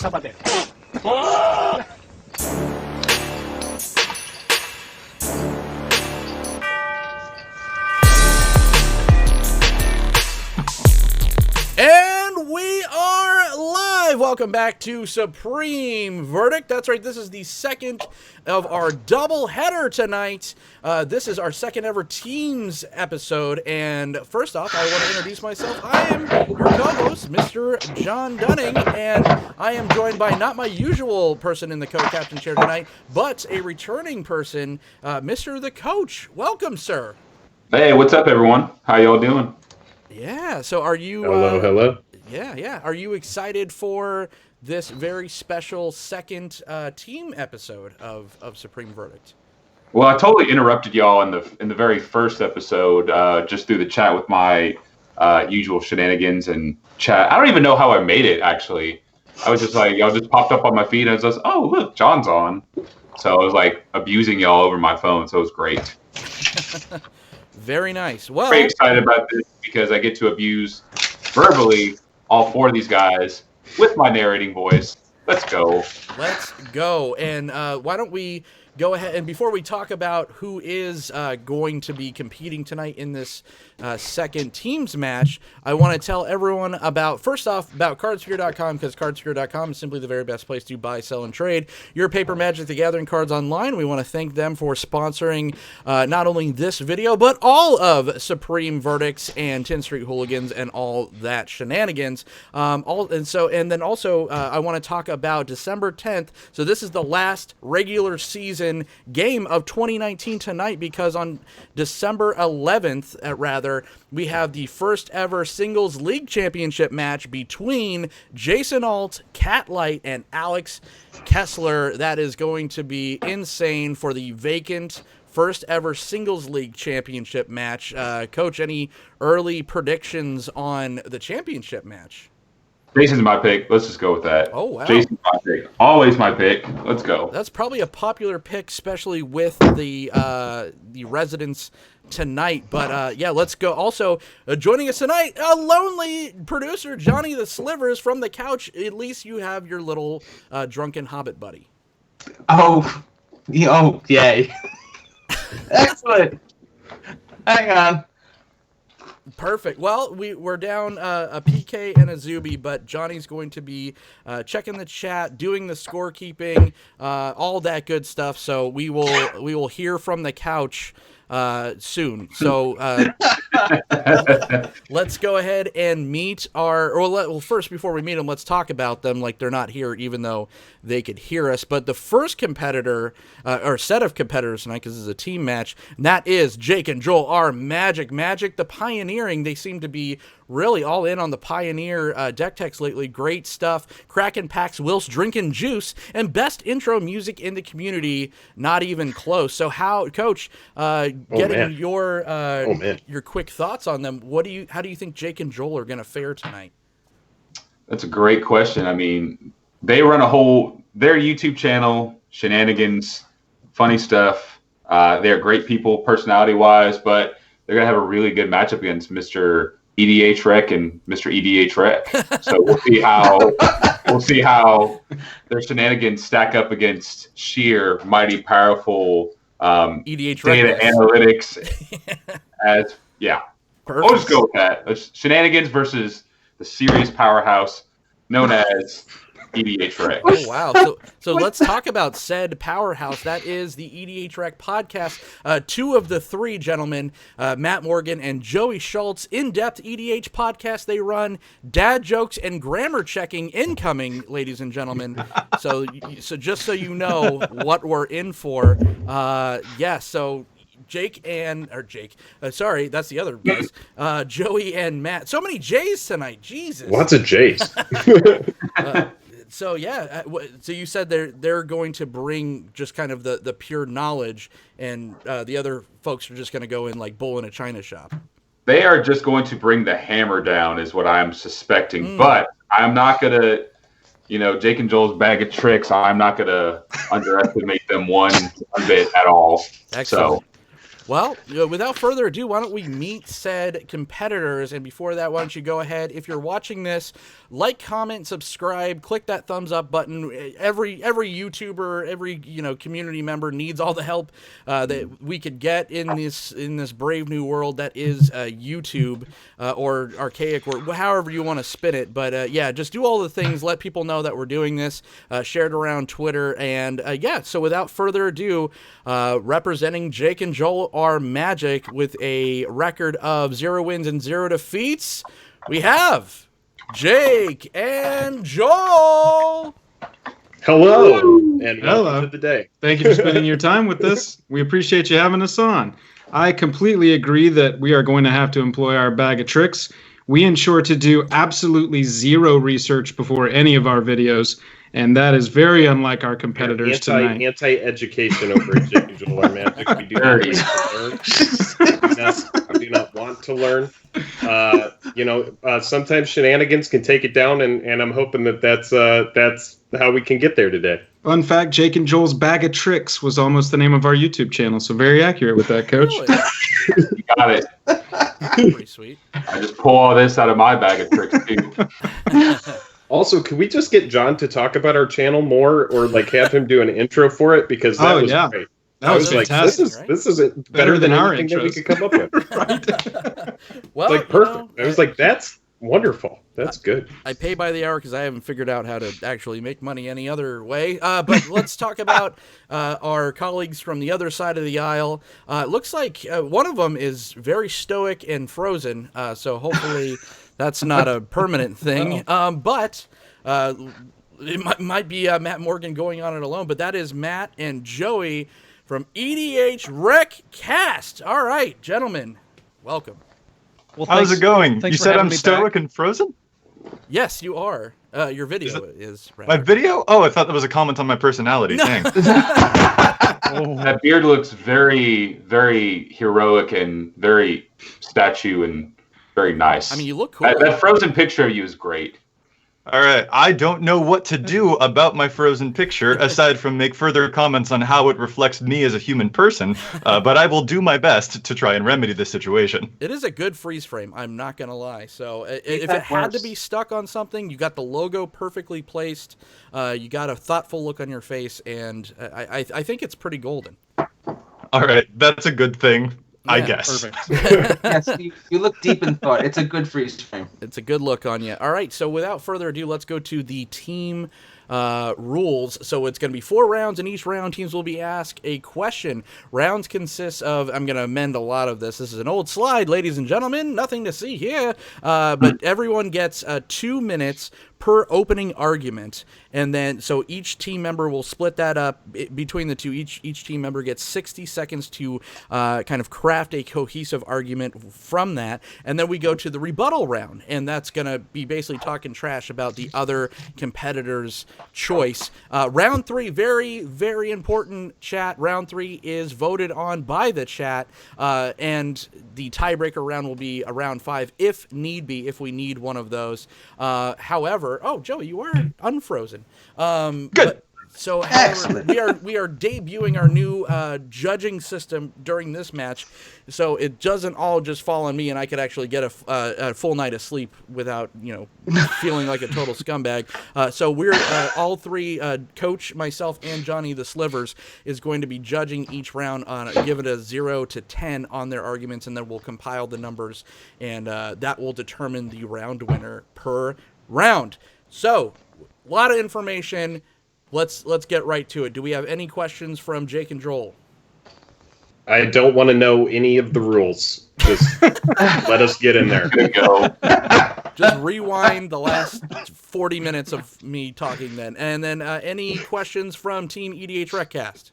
zapatero. And we are live! Welcome back to Supreme Verdict. That's right, this is the second of our double header tonight. This is our second ever teams episode. And first off, I want to introduce myself. I am your co-host, Mr. Jon Dunning, and I am joined by not my usual person in the co-captain chair tonight, but a returning person, Mr. the Coach. Welcome, sir. Hey, what's up, everyone? How y'all doing? Yeah, so are you... Hello. Yeah. Are you excited for this very special second team episode of Supreme Verdict? Well, I totally interrupted y'all in the very first episode, just through the chat with my usual shenanigans and chat. I don't even know how I made it, actually. I was just like, y'all just popped up on my feed, and I was just, oh, look, John's on. So I was like abusing y'all over my phone, so it was great. Very nice. Well, very excited about this because I get to abuse verbally all four of these guys with my narrating voice. Let's go. And why don't we go ahead, and before we talk about who is going to be competing tonight in this second teams match, I want to tell everyone first off about cardsphere.com, because cardsphere.com is simply the very best place to buy, sell, and trade your paper Magic the Gathering cards online. We want to thank them for sponsoring not only this video, but all of Supreme Verdicts and 10 Street Hooligans and all that shenanigans. I want to talk about December 10th. So this is the last regular season game of 2019 tonight, because on December 11th, we have the first ever singles league championship match between Jason Alt, Catlight, and Alex Kessler. That is going to be insane for the vacant first ever singles league championship match. Coach, any early predictions on the championship match? Jason's my pick. Let's just go with that. Oh, wow. Jason's my pick. Always my pick. Let's go. That's probably a popular pick, especially with the residents tonight. But, yeah, let's go. Also, joining us tonight, a lonely producer, Johnny the Slivers from the couch. At least you have your little drunken hobbit buddy. Oh, yay. Excellent. Hang on. Perfect. Well, we're down a PK and a Zuby, but Johnny's going to be checking the chat, doing the scorekeeping, all that good stuff. So we will hear from the couch soon. So let's go ahead and meet first, before we meet them, let's talk about them like they're not here, even though they could hear us. But the first competitor, or set of competitors tonight, because this is a team match, and that is Jake and Joel R. Magic, the Pioneering. They seem to be really all in on the Pioneer deck techs lately. Great stuff. Cracking packs, whilst drinking juice, and best intro music in the community. Not even close. So how, Coach, your quick thoughts on them. How do you think Jake and Joel are going to fare tonight? That's a great question. I mean, they run their YouTube channel, shenanigans, funny stuff. They're great people personality-wise, but they're going to have a really good matchup against Mr. EDHREC and Mr. EDHREC. So we'll see how their shenanigans stack up against sheer, mighty, powerful EDHREC data analytics. Perfect. I'll just go with that. It's shenanigans versus the serious powerhouse known as EDHREC. Oh, wow. So let's talk about said powerhouse. That is the EDHREC podcast. Two of the three gentlemen, Matt Morgan and Joey Schultz, in-depth EDH podcast. They run dad jokes and grammar checking incoming, ladies and gentlemen. So just so you know what we're in for. So sorry, that's the other guys. Joey and Matt. So many J's tonight. Jesus. Lots of J's. So you said they're going to bring just kind of the pure knowledge, and the other folks are just going to go in like bull in a china shop. They are just going to bring the hammer down, is what I'm suspecting. But I'm not going to, Jake and Joel's bag of tricks, I'm not going to underestimate them one bit at all. Excellent. Well, without further ado, why don't we meet said competitors? And before that, why don't you go ahead, if you're watching this, like, comment, subscribe, click that thumbs up button. Every YouTuber, every community member needs all the help that we could get in this brave new world that is YouTube or archaic, or however you want to spin it. But yeah, just do all the things. Let people know that we're doing this. Share it around Twitter, and yeah. So without further ado, representing Jake and Joel are Magic with a record of 0 wins and 0 defeats. We have Jake and Joel. Hello, and welcome to the day. Thank you for spending your time with us. We appreciate you having us on. I completely agree that we are going to have to employ our bag of tricks. We ensure to do absolutely zero research before any of our videos, and that is very unlike our competitors tonight. Anti-education over at Jake and Joel are Magic. We do not need to learn. I do not want to learn. Sometimes shenanigans can take it down, and I'm hoping that's how we can get there today. Fun fact, Jake and Joel's Bag of Tricks was almost the name of our YouTube channel, so very accurate with that, Coach. Really? You got it. Pretty sweet. I just pull all this out of my bag of tricks, too. Also, could we just get Jon to talk about our channel more, or like have him do an intro for for it? Because that was great. That was like, fantastic. this is better than our anything that we could come up with. Right. Well, Like perfect. I was like, that's wonderful. That's good. I pay by the hour because I haven't figured out how to actually make money any other way. But let's talk about our colleagues from the other side of the aisle. It looks like one of them is very stoic and frozen, so hopefully that's not a permanent thing. But it might be Matt Morgan going on it alone. But that is Matt and Joey from EDHRECast. All right, gentlemen, welcome. Well, how's it going? You said I'm stoic and frozen? Yes, you are. Your video is my video? Oh, I thought that was a comment on my personality. Thanks. That beard looks very, very heroic and very statue and very nice. I mean, you look cool. That frozen picture of you is great. All right. I don't know what to do about my frozen picture aside from make further comments on how it reflects me as a human person, but I will do my best to try and remedy this situation. It is a good freeze frame, I'm not going to lie. So if it had to be stuck on something, you got the logo perfectly placed, you got a thoughtful look on your face, and I think it's pretty golden. All right. That's a good thing. I guess. Perfect. Yes, you look deep in thought. It's a good freeze frame. It's a good look on you. All right, so without further ado, let's go to the team rules. So it's going to be 4 rounds. In each round, teams will be asked a question. Rounds consist of, I'm going to amend a lot of this. This is an old slide, ladies and gentlemen. Nothing to see here. But everyone gets 2 minutes per opening argument, and then so each team member will split that up between the two. Each team member gets 60 seconds to kind of craft a cohesive argument from that, and then we go to the rebuttal round, and that's going to be basically talking trash about the other competitor's choice. Round 3, very, very important, chat. Round 3 is voted on by the chat, and the tiebreaker round will be a round 5 if need be, if we need one of those. However, oh, Joey, you are unfrozen. Good. So, however, we are debuting our new judging system during this match, so it doesn't all just fall on me, and I could actually get a full night of sleep without feeling like a total scumbag. So we're all 3, Coach, myself, and Johnny the Slivers, is going to be judging each round on give it a 0 to 10 on their arguments, and then we'll compile the numbers, and that will determine the round winner per round. So, a lot of information. Let's get right to it. Do we have any questions from Jake and Joel? I don't want to know any of the rules. Just let us get in there. Good go. Just rewind the last 40 minutes of me talking then. And then any questions from Team EDHRECast?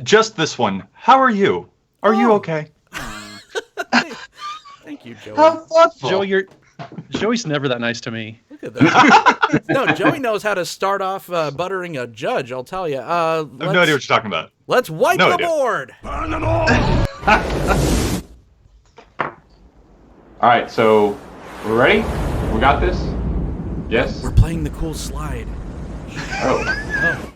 Just this one. How are you? Are you okay? Thank you, Joey. How thoughtful. Joey's never that nice to me. Look at that. No, Joey knows how to start off buttering a judge, I'll tell you. I have no idea what you're talking about. Let's wipe the board. All right, so we're ready? We got this? Yes? We're playing the cool slide. Oh.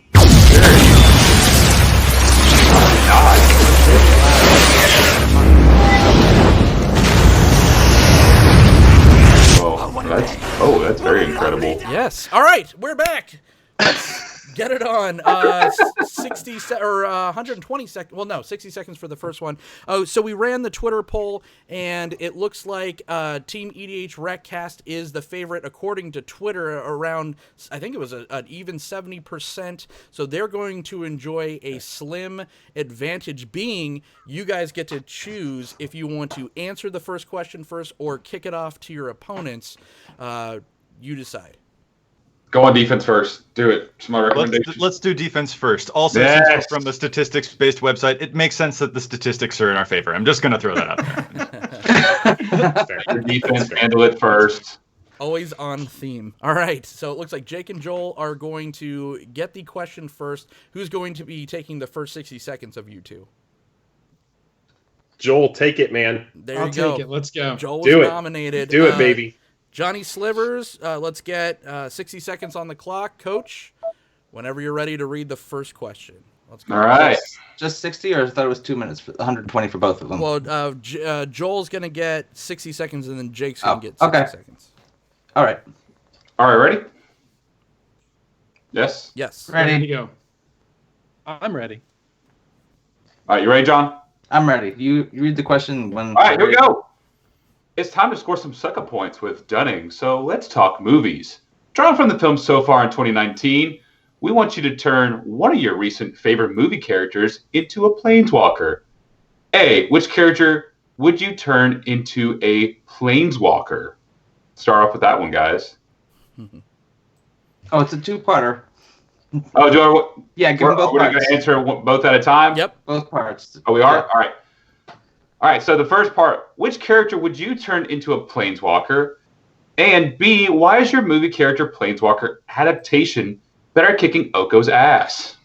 incredible. Yes. All right, we're back. Let's get it on. 120 seconds. Well, no, 60 seconds for the first one. Oh, so we ran the Twitter poll, and it looks like Team EDHRECast is the favorite according to Twitter. Around, I think it was an even 70%. So they're going to enjoy a slim advantage. Being you guys get to choose if you want to answer the first question first or kick it off to your opponents. You decide. Go on defense first. Do it. It's my recommendation. Let's do defense first. Also, Yes. since we're from a statistics-based website, it makes sense that the statistics are in our favor. I'm just going to throw that out there. Your defense, handle it first. Always on theme. All right, so it looks like Jake and Joel are going to get the question first. Who's going to be taking the first 60 seconds of you two? Joel, take it, man. There I'll you go. take it. Let's go. Joel was Do it. nominated. Do it, baby. Johnny Slivers, let's get 60 seconds on the clock. Coach, whenever you're ready to read the first question. Let's go. All right. Just 60, or I thought it was 2 minutes, for 120 for both of them. Well, Joel's going to get 60 seconds, and then Jake's going to get 60 okay. seconds. All right. All right, ready? Yes? Yes. Ready Ready? to go. I'm ready. All right, you ready, John? I'm ready. You read the question when. All right, here we go. It's time to score some sucker points with Dunning, so let's talk movies. Drawn from the films so far in 2019, we want you to turn one of your recent favorite movie characters into a planeswalker. A, which character would you turn into a planeswalker? Start off with that one, guys. Oh, it's a two-parter. Oh, Joe, Yeah, give them both we're going parts. to answer both at a time? Yep. Both parts. Oh, we are? Yeah. All right. All right, so the first part, which character would you turn into a planeswalker? And B, why is your movie character planeswalker adaptation better kicking Oko's ass?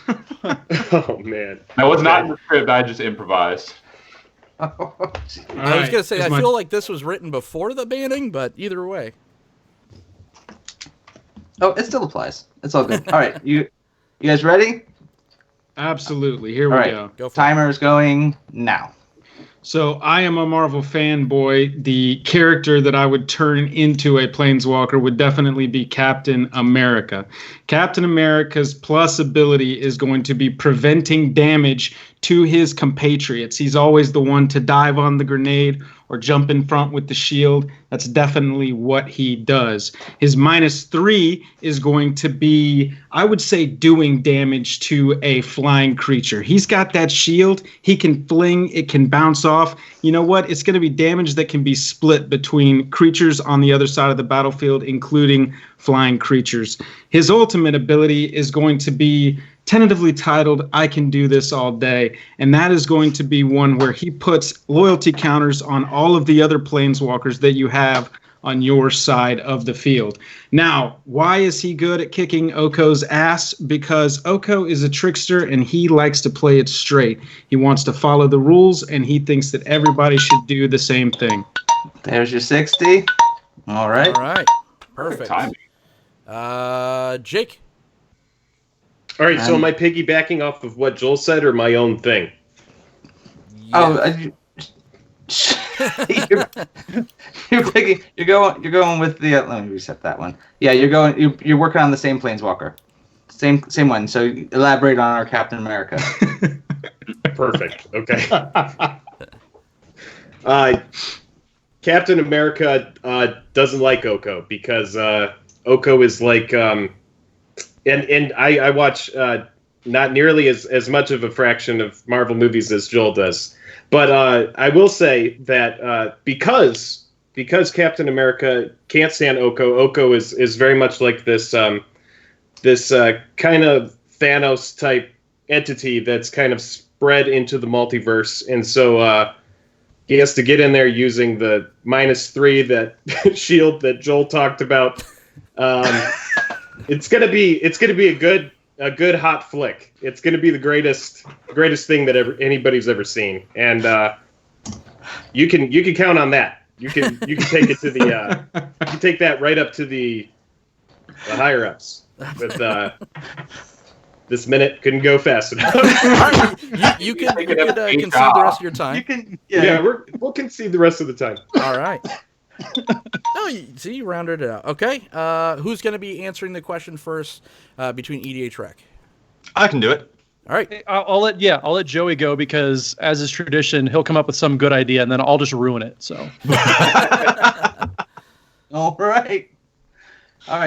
Oh, man. That was not in the script, I just improvised. I was going to say, I feel like this was written before the banning, but either way. Oh, it still applies. It's all good. All right, you guys ready? Absolutely. Here we All right. go. Go for Timer is going now. So I am a Marvel fanboy. The character that I would turn into a planeswalker would definitely be Captain America. Captain America's plus ability is going to be preventing damage to his compatriots. He's always the one to dive on the grenade or jump in front with the shield. That's definitely what he does. His -3 is going to be, I would say, doing damage to a flying creature. He's got that shield. He can fling. It can bounce off. You know what? It's going to be damage that can be split between creatures on the other side of the battlefield, including flying creatures. His ultimate ability is going to be tentatively titled I Can Do This All Day, and that is going to be one where he puts loyalty counters on all of the other planeswalkers that you have on your side of the field. Now, why is he good at kicking Oko's ass? Because Oko is a trickster and he likes to play it straight. He wants to follow the rules and he thinks that everybody should do the same thing. There's your 60. All right. All right. Perfect. Timing. Jake. All right, so am I piggybacking off of what Joel said or my own thing? Oh, you're going with the. Let me reset that one. Yeah, you're working on the same planeswalker, same one. So elaborate on our Captain America. Perfect. Okay. Captain America doesn't like Oko because Oko is like, and I watch not nearly as much of a fraction of Marvel movies as Joel does, but I will say that because Captain America can't stand Oko is very much like this kind of Thanos type entity that's kind of spread into the multiverse, and so he has to get in there using the -3 that shield that Joel talked about. It's gonna be a good hot flick. It's gonna be the greatest thing that anybody's ever seen, and you can count on that. You can take it to the you can take that right up to the higher ups. With this minute couldn't go fast enough. You could concede the rest of your time. You can. Yeah, we'll concede the rest of the time. All right. Oh, see, you rounded it out. Okay. Who's going to be answering the question first between EDHREC? I can do it. All right. I'll let Joey go because, as is tradition, he'll come up with some good idea and then I'll just ruin it. So. All right.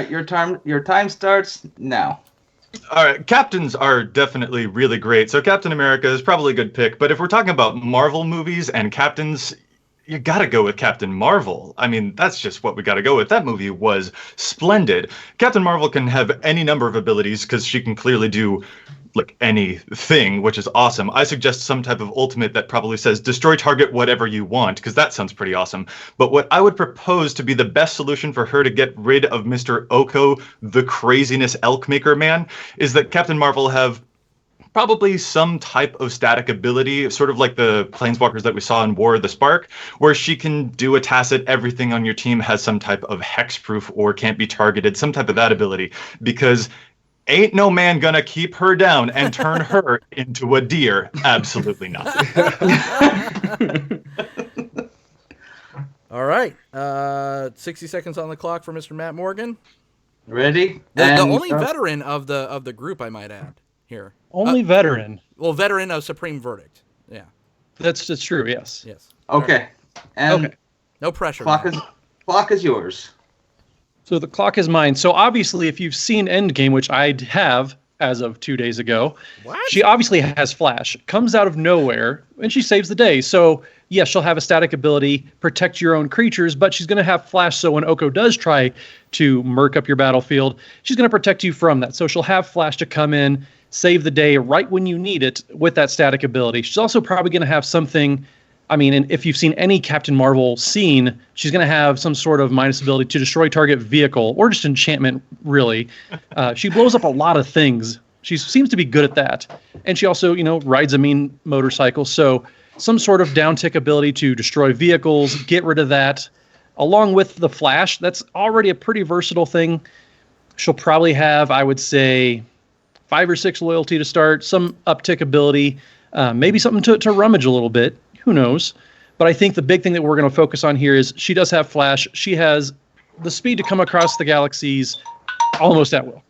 Your time starts now. All right, captains are definitely really great. So Captain America is probably a good pick. But if we're talking about Marvel movies and captains, you got to go with Captain Marvel. I mean, that's just what we got to go with. That movie was splendid. Captain Marvel can have any number of abilities because she can clearly do like anything, which is awesome. I suggest some type of ultimate that probably says destroy target whatever you want, because that sounds pretty awesome. But what I would propose to be the best solution for her to get rid of Mr. Oko, the craziness elk maker man, is that Captain Marvel have probably some type of static ability, sort of like the planeswalkers that we saw in War of the Spark, where she can do a tacit, everything on your team has some type of hexproof or can't be targeted, some type of that ability, because ain't no man gonna keep her down and turn her into a deer. Absolutely not. All right. 60 seconds on the clock for Mr. Matt Morgan. Ready? The only veteran of the group, I might add, here. Only veteran. Well, veteran of Supreme Verdict. Yeah. That's true. Yes. Yes. Okay. And Okay. No pressure. clock is yours. So the clock is mine. So obviously, if you've seen Endgame, which I have as of 2 days ago, she obviously has Flash. Comes out of nowhere, and she saves the day. So, yes, she'll have a static ability, protect your own creatures, but she's going to have Flash, so when Oko does try to murk up your battlefield, she's going to protect you from that. So she'll have Flash to come in, save the day right when you need it with that static ability. She's also probably going to have something... I mean, and if you've seen any Captain Marvel scene, she's going to have some sort of minus ability to destroy target vehicle or just enchantment, really. She blows up a lot of things. She seems to be good at that. And she also, rides a mean motorcycle. So some sort of down tick ability to destroy vehicles, get rid of that. Along with the Flash, that's already a pretty versatile thing. She'll probably have, I would say, 5 or 6 loyalty to start, some uptick ability, maybe something to rummage a little bit. Who knows? But I think the big thing that we're going to focus on here is she does have Flash. She has the speed to come across the galaxies almost at will.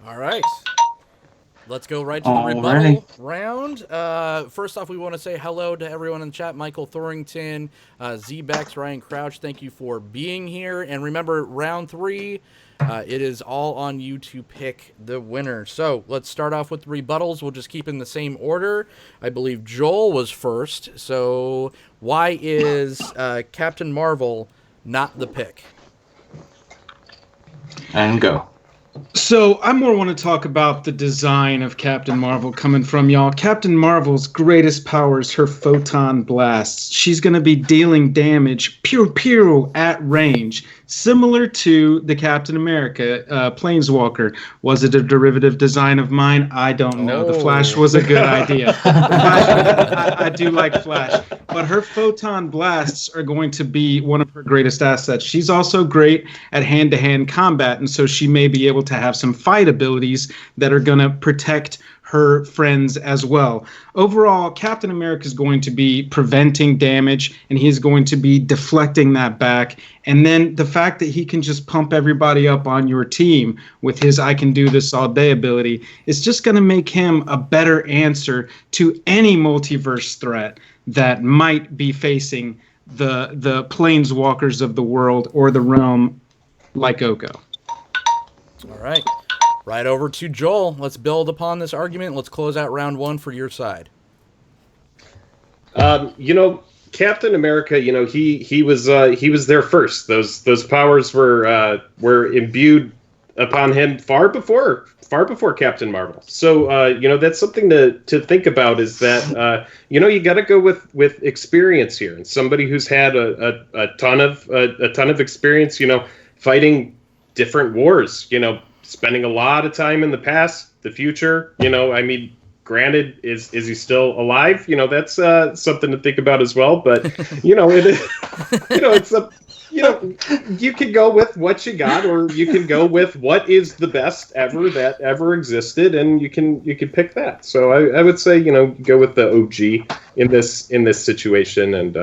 All right. Let's go right to the rebuttal round. First off, we want to say hello to everyone in the chat. Michael Thorington, Z-Bex, Ryan Crouch, thank you for being here. And remember, round 3, it is all on you to pick the winner. So let's start off with the rebuttals. We'll just keep in the same order. I believe Joel was first. So why is Captain Marvel not the pick? And go. So I more want to talk about the design of Captain Marvel coming from y'all. Captain Marvel's greatest power is her photon blasts. She's going to be dealing damage, pew, at range, similar to the Captain America Planeswalker. Was it a derivative design of mine? I don't know. The Flash was a good idea. I do like Flash. But her photon blasts are going to be one of her greatest assets. She's also great at hand-to-hand combat, and so she may be able to have some fight abilities that are going to protect her friends as well. Overall, Captain America is going to be preventing damage, and he's going to be deflecting that back. And then the fact that he can just pump everybody up on your team with his I can do this all day ability is just going to make him a better answer to any multiverse threat that might be facing the planeswalkers of the world or the realm like Oko. All right. Right over to Joel. Let's build upon this argument. Let's close out round 1 for your side. Captain America, he was there first. Those powers were imbued upon him far before Captain Marvel. So that's something to think about, is that you got to go with experience here, and somebody who's had a ton of experience, fighting different wars, spending a lot of time in the past, the future, granted, is he still alive? That's something to think about as well. But it is, it's You can go with what you got, or you can go with what is the best ever that ever existed, and you can pick that. So I would say go with the OG in this situation, and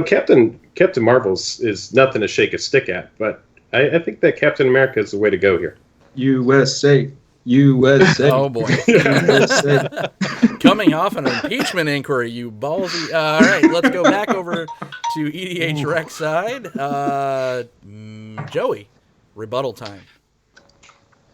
Captain Marvel is nothing to shake a stick at, but I think that Captain America is the way to go here. USA. Oh boy. USA. Coming off an impeachment inquiry, you ballsy. All right, let's go back over to EDHREC side. Joey, rebuttal time.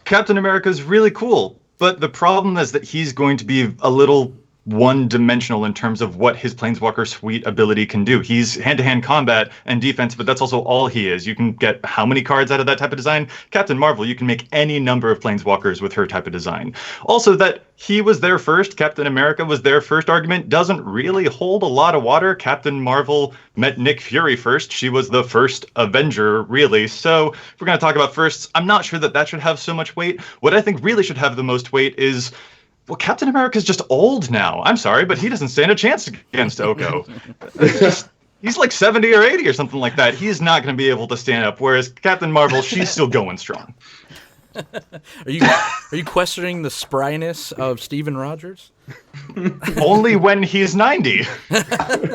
Captain America is really cool, but the problem is that he's going to be a little one-dimensional in terms of what his Planeswalker Suite ability can do. He's hand-to-hand combat and defense, but that's also all he is. You can get how many cards out of that type of design? Captain Marvel, you can make any number of Planeswalkers with her type of design. Also, that he was there first, Captain America was there first argument doesn't really hold a lot of water. Captain Marvel met Nick Fury first. She was the first Avenger, really. So if we're going to talk about firsts, I'm not sure that should have so much weight. What I think really should have the most weight is, well, Captain America's just old now. I'm sorry, but he doesn't stand a chance against Oko. He's like 70 or 80 or something like that. He's not going to be able to stand up, whereas Captain Marvel, she's still going strong. Are you questioning the spryness of Steven Rogers? Only when he's 90.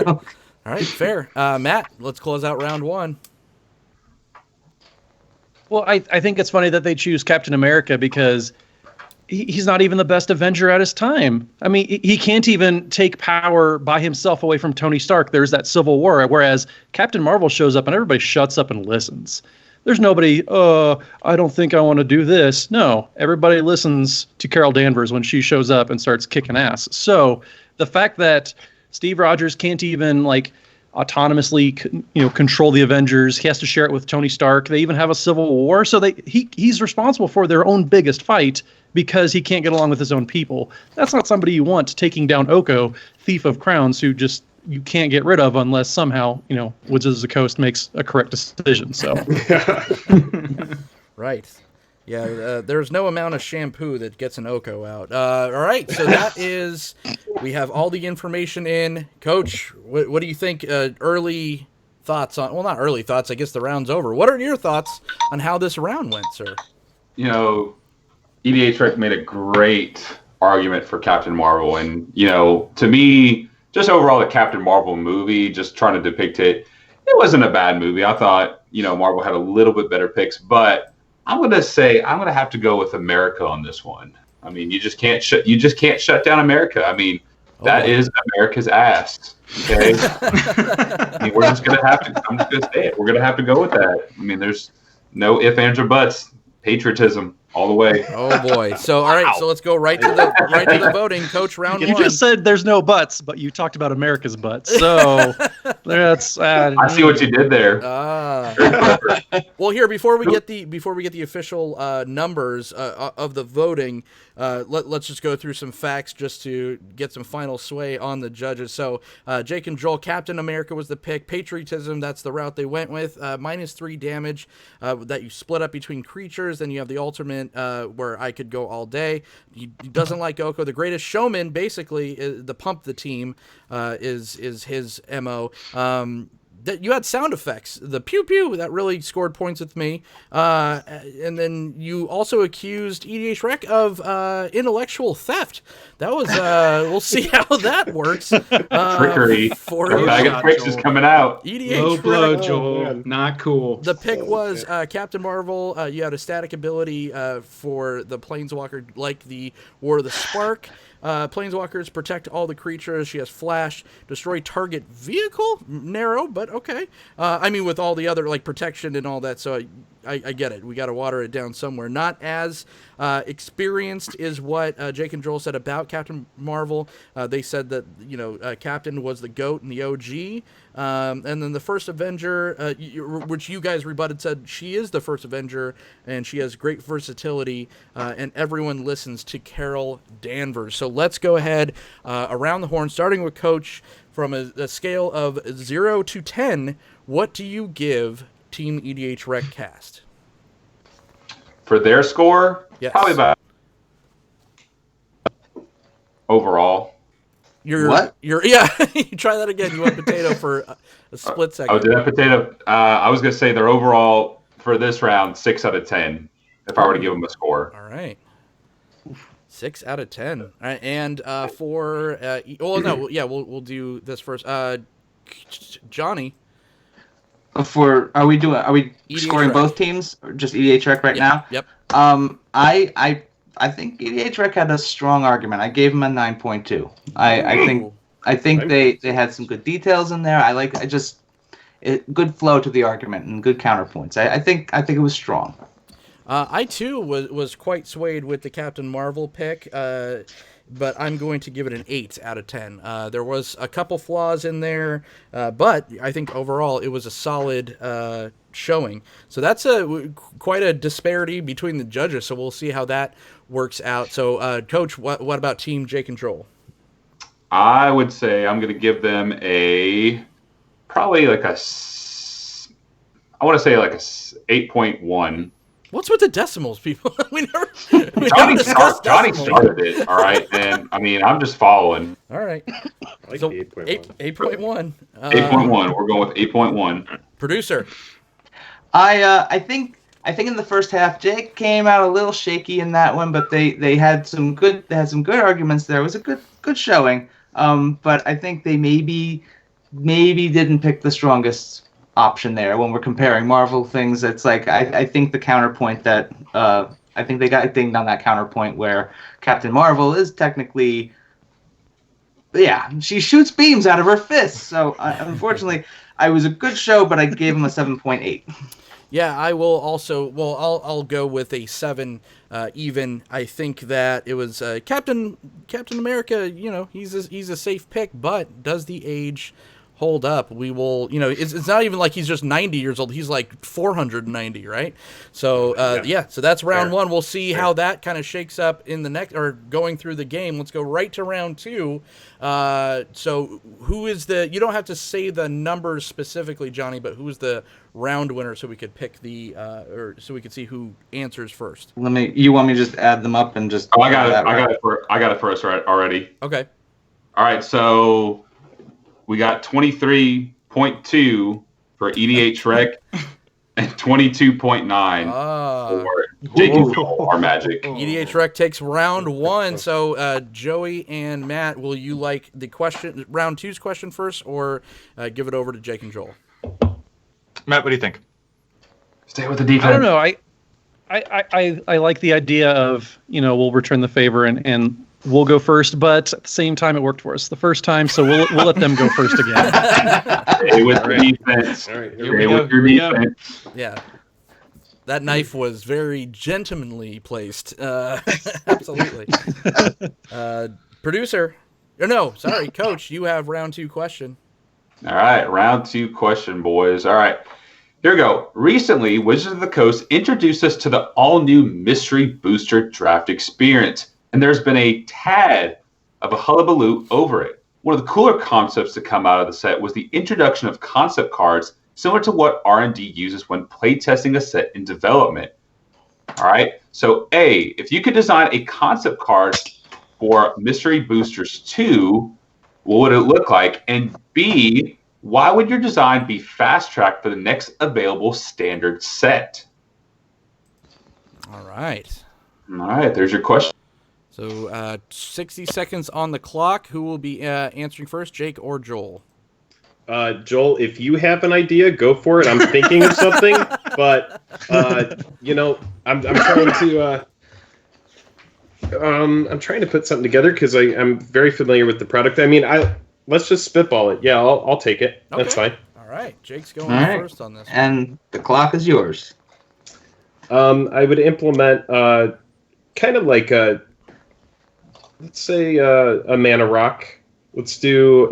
All right, fair. Matt, let's close out round one. Well, I think it's funny that they choose Captain America because he's not even the best Avenger at his time. I mean, he can't even take power by himself away from Tony Stark. There's that Civil War, whereas Captain Marvel shows up and everybody shuts up and listens. There's nobody, I don't think I want to do this. No, everybody listens to Carol Danvers when she shows up and starts kicking ass. So the fact that Steve Rogers can't even autonomously control the Avengers, he has to share it with Tony Stark. They even have a Civil War, so he's responsible for their own biggest fight because he can't get along with his own people. That's not somebody you want taking down Oko, Thief of Crowns, who just you can't get rid of unless somehow Wizards of the Coast makes a correct decision. So right. Yeah, there's no amount of shampoo that gets an Oko out. All right, so that is, we have all the information in. Coach, what do you think? Early thoughts on, well, not early thoughts, I guess the round's over. What are your thoughts on how this round went, sir? EDHREC made a great argument for Captain Marvel. And, to me, just overall the Captain Marvel movie, just trying to depict it, it wasn't a bad movie. I thought, Marvel had a little bit better picks, but I'm going to have to go with America on this one. I mean, you just can't shut down America. I mean, that is America's ass. Okay. I mean, I'm just going to say it. We're going to have to go with that. I mean, there's no ifs, ands, or buts. Patriotism all the way. Oh boy. So all right, so let's go right to the voting. Coach, round one. You just said there's no butts, but you talked about America's butts. So that's I see what you did there. Well, here before we get the official numbers of the voting, let's just go through some facts just to get some final sway on the judges. So Jake and Joel, Captain America was the pick. Patriotism, that's the route they went with. -3 damage that you split up between creatures. Then you have the ultimate where I could go all day. He doesn't like Oko. The greatest showman, basically, the pump the team is his MO. That you had sound effects, the pew pew, that really scored points with me. And then you also accused EDHREC of intellectual theft. That was we'll see how that works. Trickery. The bag of tricks is coming out. Low blow, Joel. Not cool. The pick was Captain Marvel. You had a static ability for the Planeswalker, like the War of the Spark. Planeswalkers protect all the creatures. She has flash, destroy target vehicle, narrow, but okay. I mean, with all the other protection and all that, so I get it. We got to water it down somewhere. Not as experienced is what Jake and Joel said about Captain Marvel. They said that Captain was the GOAT and the OG. And then the first Avenger, which you guys rebutted, said she is the first Avenger and she has great versatility, and everyone listens to Carol Danvers. So let's go ahead around the horn, starting with Coach. From a scale of 0 to 10, what do you give Team EDHRECast? For their score, yes. Probably about overall. What? You try that again. You went potato for a split second. Oh, did I potato? I was gonna say their overall for this round 6 out of 10. If I were to give them a score. All right. 6 out of 10. All right, and for we'll do this first. Johnny. Are we scoring EDHREC. both teams or just EDHREC right now? Yep. I think EDHREC had a strong argument. I gave them a 9.2. I think they had some good details in there. Good flow to the argument and good counterpoints. I think it was strong. I too was quite swayed with the Captain Marvel pick, but I'm going to give it an 8 out of 10. There was a couple flaws in there, but I think overall it was a solid showing. So that's quite a disparity between the judges. So we'll see how that works out. So, Coach, what about Team Jake and Joel? I would say I'm going to give them probably like a 8.1. What's with the decimals, people? Johnny started it, all right? And, I mean, I'm just following. All right. I like So, the 8.1. 8.1. 8.1. We're going with 8.1. Producer. I think in the first half, Jake came out a little shaky in that one, but they had some good arguments there. It was a good showing. But I think they maybe didn't pick the strongest option there when we're comparing Marvel things. It's like I think the counterpoint that I think they got dinged on that counterpoint where Captain Marvel is technically, she shoots beams out of her fists. So unfortunately, I was a good show, but I gave him a 7.8. Yeah, I will also. Well, I'll go with a 7 even. I think that it was Captain America. He's a safe pick, but does the age hold up? We will. It's not even like he's just 90 years old. He's like 490, right? So so that's round one. We'll see how that kind of shakes up in the next or going through the game. Let's go right to round 2. So who is you don't have to say the numbers specifically, Johnny, but who's the round winner so we could pick or so we could see who answers first. You want me to just add them up and just? Oh, I got it first already. Okay. All right, so we got 23.2 for EDHREC and 22.9 for Jake and Joel, our Magic. EDHREC takes round 1. So Joey and Matt, will you like the round 2's question first, or give it over to Jake and Joel? Matt, what do you think? Stay with the defense. I don't know. I like the idea of we'll return the favor and we'll go first, but at the same time it worked for us the first time, so we'll let them go first again. Stay with the defense. All right, Stay with your defense. Yeah. That knife was very gentlemanly placed. Absolutely. Producer. Coach, you have round 2 question. All right, round 2 question, boys. All right, here we go. Recently, Wizards of the Coast introduced us to the all-new Mystery Booster Draft experience, and there's been a tad of a hullabaloo over it. One of the cooler concepts to come out of the set was the introduction of concept cards similar to what R&D uses when playtesting a set in development. All right, so A, if you could design a concept card for Mystery Boosters 2, what would it look like? And B, why would your design be fast-tracked for the next available standard set? All right, there's your question. So 60 seconds on the clock. Who will be answering first, Jake or Joel? Joel, if you have an idea, go for it. I'm thinking of something, but I'm trying to I'm trying to put something together because I'm very familiar with the product. I mean, let's just spitball it. Yeah, I'll take it. Okay. That's fine. All right, Jake's going first on this. And the clock is yours. I would implement kind of like let's say a mana rock. Let's do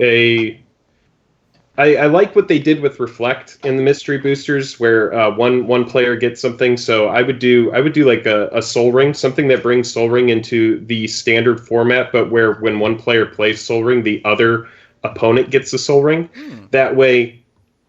I like what they did with Reflect in the Mystery Boosters, where one player gets something. So I would do like a Soul Ring, something that brings Soul Ring into the standard format, but where when one player plays Soul Ring, the other opponent gets the Soul Ring. That way,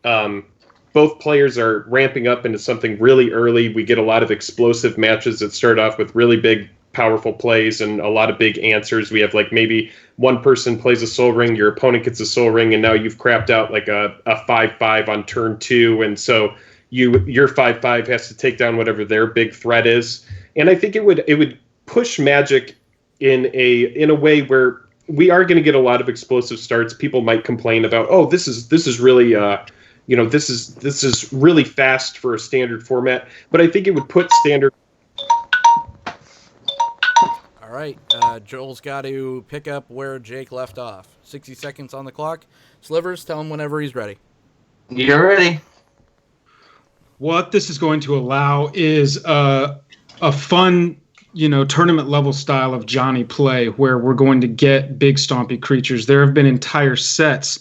both players are ramping up into something really early. We get a lot of explosive matches that start off with really big powerful plays and a lot of big answers. We have like maybe one person plays a Soul Ring, your opponent gets a Soul Ring, and now you've crapped out like a 5/5 on turn 2, and so your 5/5 has to take down whatever their big threat is. And I think it would push Magic in a way where we are going to get a lot of explosive starts. People might complain about, oh, this is really this is really fast for a standard format, but I think it would put standard. All right, Joel's got to pick up where Jake left off. 60 seconds on the clock. Slivers, tell him whenever he's ready. You're ready. What this is going to allow is a fun, tournament level style of Johnny play where we're going to get big stompy creatures. There have been entire sets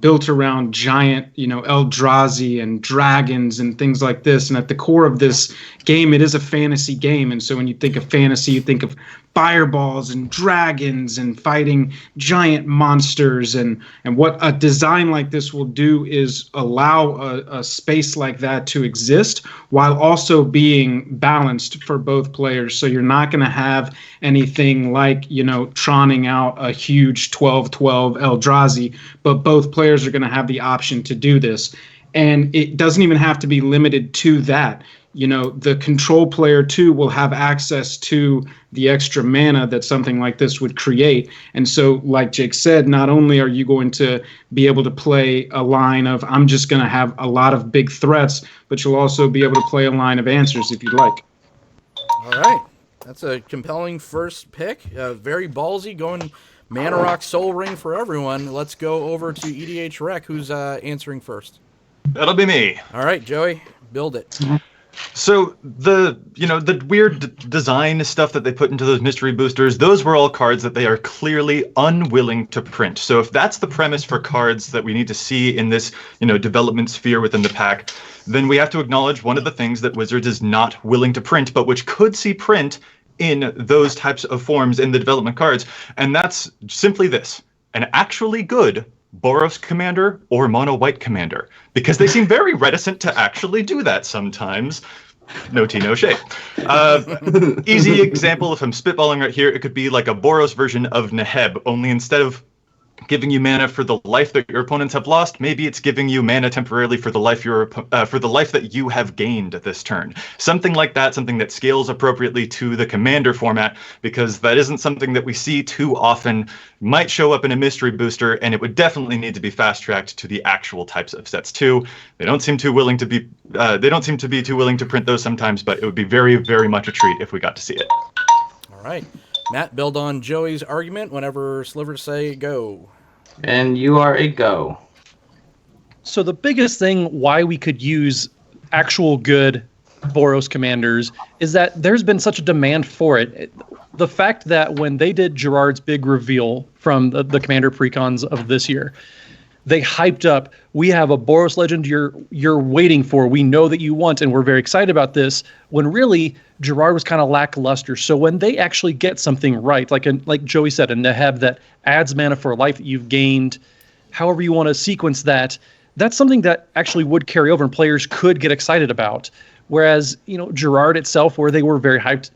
built around giant, Eldrazi and dragons and things like this. And at the core of this game, it is a fantasy game. And so when you think of fantasy, you think of fireballs and dragons and fighting giant monsters. And what a design like this will do is allow a space like that to exist while also being balanced for both players. So you're not going to have anything like, troning out a huge 12/12 Eldrazi, but both players are going to have the option to do this. And it doesn't even have to be limited to that. The control player too will have access to the extra mana that something like this would create. And so, like Jake said, not only are you going to be able to play a line of, I'm just going to have a lot of big threats, but you'll also be able to play a line of answers if you'd like. All right. That's a compelling first pick. Very ballsy, going Mana Rock Soul Ring for everyone. Let's go over to EDHREC, who's answering first. That'll be me. All right, Joey, build it. So the weird design stuff that they put into those mystery boosters, those were all cards that they are clearly unwilling to print. So if that's the premise for cards that we need to see in this, development sphere within the pack, then we have to acknowledge one of the things that Wizards is not willing to print, but which could see print in those types of forms in the development cards. And that's simply this: an actually good Boros commander or mono white commander, because they seem very reticent to actually do that sometimes. No tea, no shade. Easy example, if I'm spitballing right here, it could be like a Boros version of Neheb, only instead of giving you mana for the life that your opponents have lost, maybe it's giving you mana temporarily for the life that you have gained this turn. Something like that, something that scales appropriately to the commander format, because that isn't something that we see too often. Might show up in a mystery booster, and it would definitely need to be fast-tracked to the actual types of sets too. They don't seem too willing to be. They don't seem to be too willing to print those sometimes, but it would be very, very much a treat if we got to see it. All right. Matt, build on Joey's argument whenever Slivers say go. And you are a go. So the biggest thing why we could use actual good Boros commanders is that there's been such a demand for it. The fact that when they did Gerard's big reveal from the commander precons of this year, they hyped up, we have a Boros legend you're waiting for, we know that you want, and we're very excited about this, when really Gerard was kind of lackluster. So when they actually get something right, like Joey said, a Neheb that adds mana for life that you've gained, however you want to sequence that, that's something that actually would carry over and players could get excited about. Whereas, Gerard itself, where they were very hyped,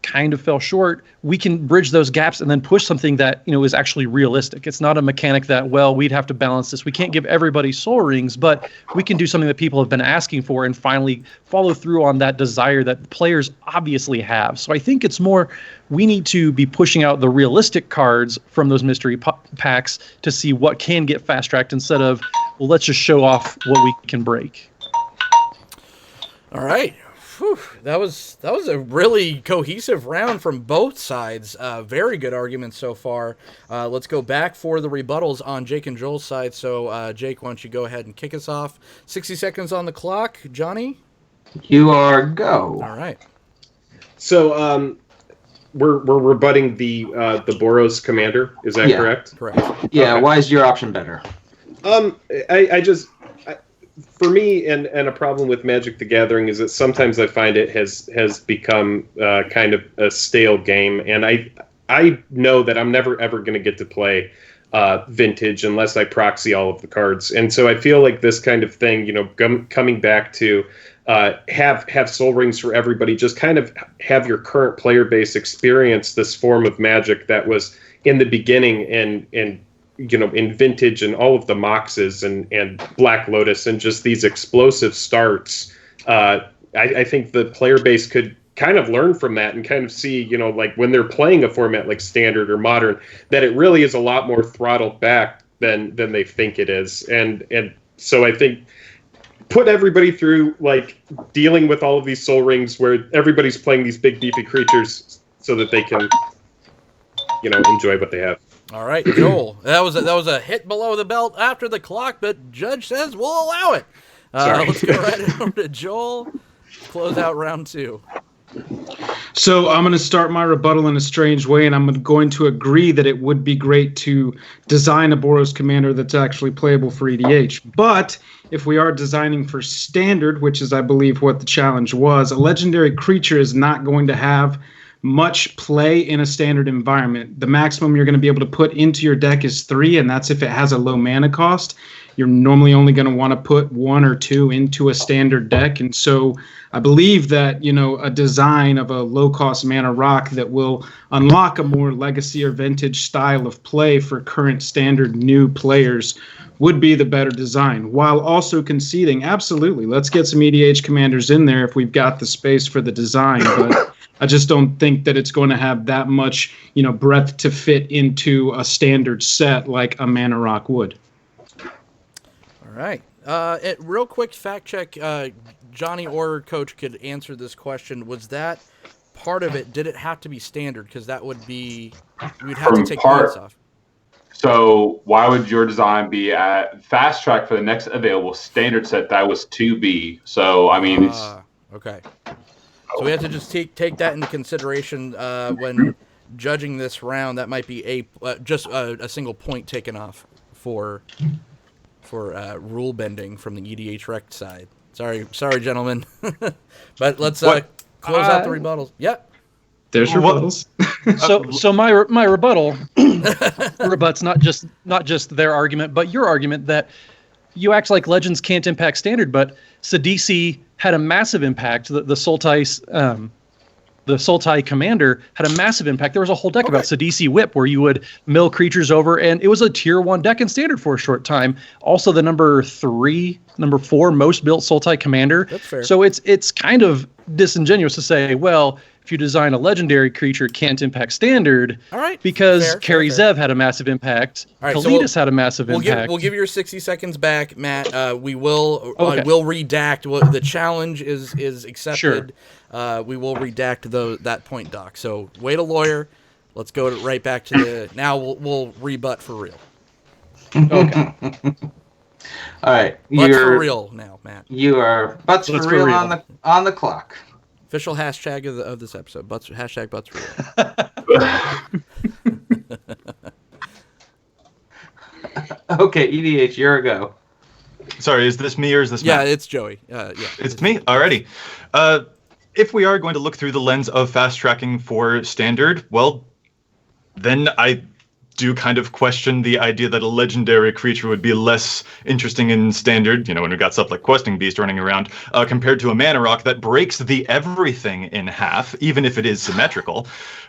kind of fell short. We can bridge those gaps and then push something that, is actually realistic. It's not a mechanic that, we'd have to balance this. We can't give everybody soul rings, but we can do something that people have been asking for and finally follow through on that desire that players obviously have. So I think it's more, we need to be pushing out the realistic cards from those mystery packs to see what can get fast-tracked instead of, let's just show off what we can break. All right. Whew, that was a really cohesive round from both sides. Very good arguments so far. Let's go back for the rebuttals on Jake and Joel's side. So, Jake, why don't you go ahead and kick us off? 60 seconds on the clock. Johnny? You are go. All right. So, we're rebutting the Boros commander. Is that correct? Correct. Yeah. Okay. Why is your option better? For me, and a problem with Magic the Gathering is that sometimes I find it has become kind of a stale game, and I know that I'm never ever going to get to play Vintage unless I proxy all of the cards, and so I feel like this kind of thing, coming back to have Soul Rings for everybody. Just kind of have your current player base experience this form of Magic that was in the beginning and in Vintage and all of the Moxes and Black Lotus and just these explosive starts. I think the player base could kind of learn from that and kind of see, like when they're playing a format like Standard or Modern, that it really is a lot more throttled back than they think it is. And so I think put everybody through like dealing with all of these Soul Rings where everybody's playing these big beefy creatures so that they can, enjoy what they have. All right, Joel. That was a hit below the belt after the clock, but Judge says we'll allow it. Let's go right over to Joel. Close out round 2. So I'm going to start my rebuttal in a strange way, and I'm going to agree that it would be great to design a Boros commander that's actually playable for EDH. But if we are designing for Standard, which is, I believe, what the challenge was, a legendary creature is not going to have much play in a Standard environment. The maximum you're going to be able to put into your deck is 3, and that's if it has a low mana cost. You're normally only going to want to put 1 or 2 into a Standard deck. And so I believe that, a design of a low-cost mana rock that will unlock a more Legacy or Vintage style of play for current Standard new players would be the better design, while also conceding, absolutely, let's get some EDH commanders in there if we've got the space for the design. But I just don't think that it's going to have that much, breadth to fit into a Standard set like a mana rock would. All right. Real quick fact check. Johnny or Coach could answer this question. Was that part of it? Did it have to be Standard? Because that would be, we'd have to take points off. So why would your design be at Fast Track for the next available Standard set? That was 2B. So I mean, it's okay. So we have to just take that into consideration when judging this round. That might be just a single point taken off for rule bending from the EDHREC side. Sorry, gentlemen. But let's close out the rebuttals. Yep. There's rebuttals. So my rebuttal rebuts not just their argument, but your argument that you act like Legends can't impact Standard, but Sidisi had a massive impact. The Sultai commander had a massive impact. There was a whole deck about Sidisi Whip where you would mill creatures over, and it was a tier 1 deck in Standard for a short time. Also the number 4 most built Sultai commander. That's fair. So it's kind of disingenuous to say, well, if you design a legendary creature, it can't impact Standard. All right. Because Kari Zev had a massive impact. All right, Kalidas had a massive impact. We'll give your 60 seconds back, Matt. We will redact. The challenge is accepted. Sure. We will redact that point doc. So wait a lawyer. Let's go right back to now we'll rebut for real. Okay. All right. Butts for real now, Matt. You are butts for real on the clock. Official hashtag of this episode. Hashtag butts for real. Okay, EDH, you're a go. Sorry, is this me or is this Matt? Yeah, it's Joey. Yeah. It's me? Alrighty. If we are going to look through the lens of fast tracking for Standard, well, then I do kind of question the idea that a legendary creature would be less interesting in Standard, when we got stuff like Questing Beast running around, compared to a mana rock that breaks the everything in half, even if it is symmetrical.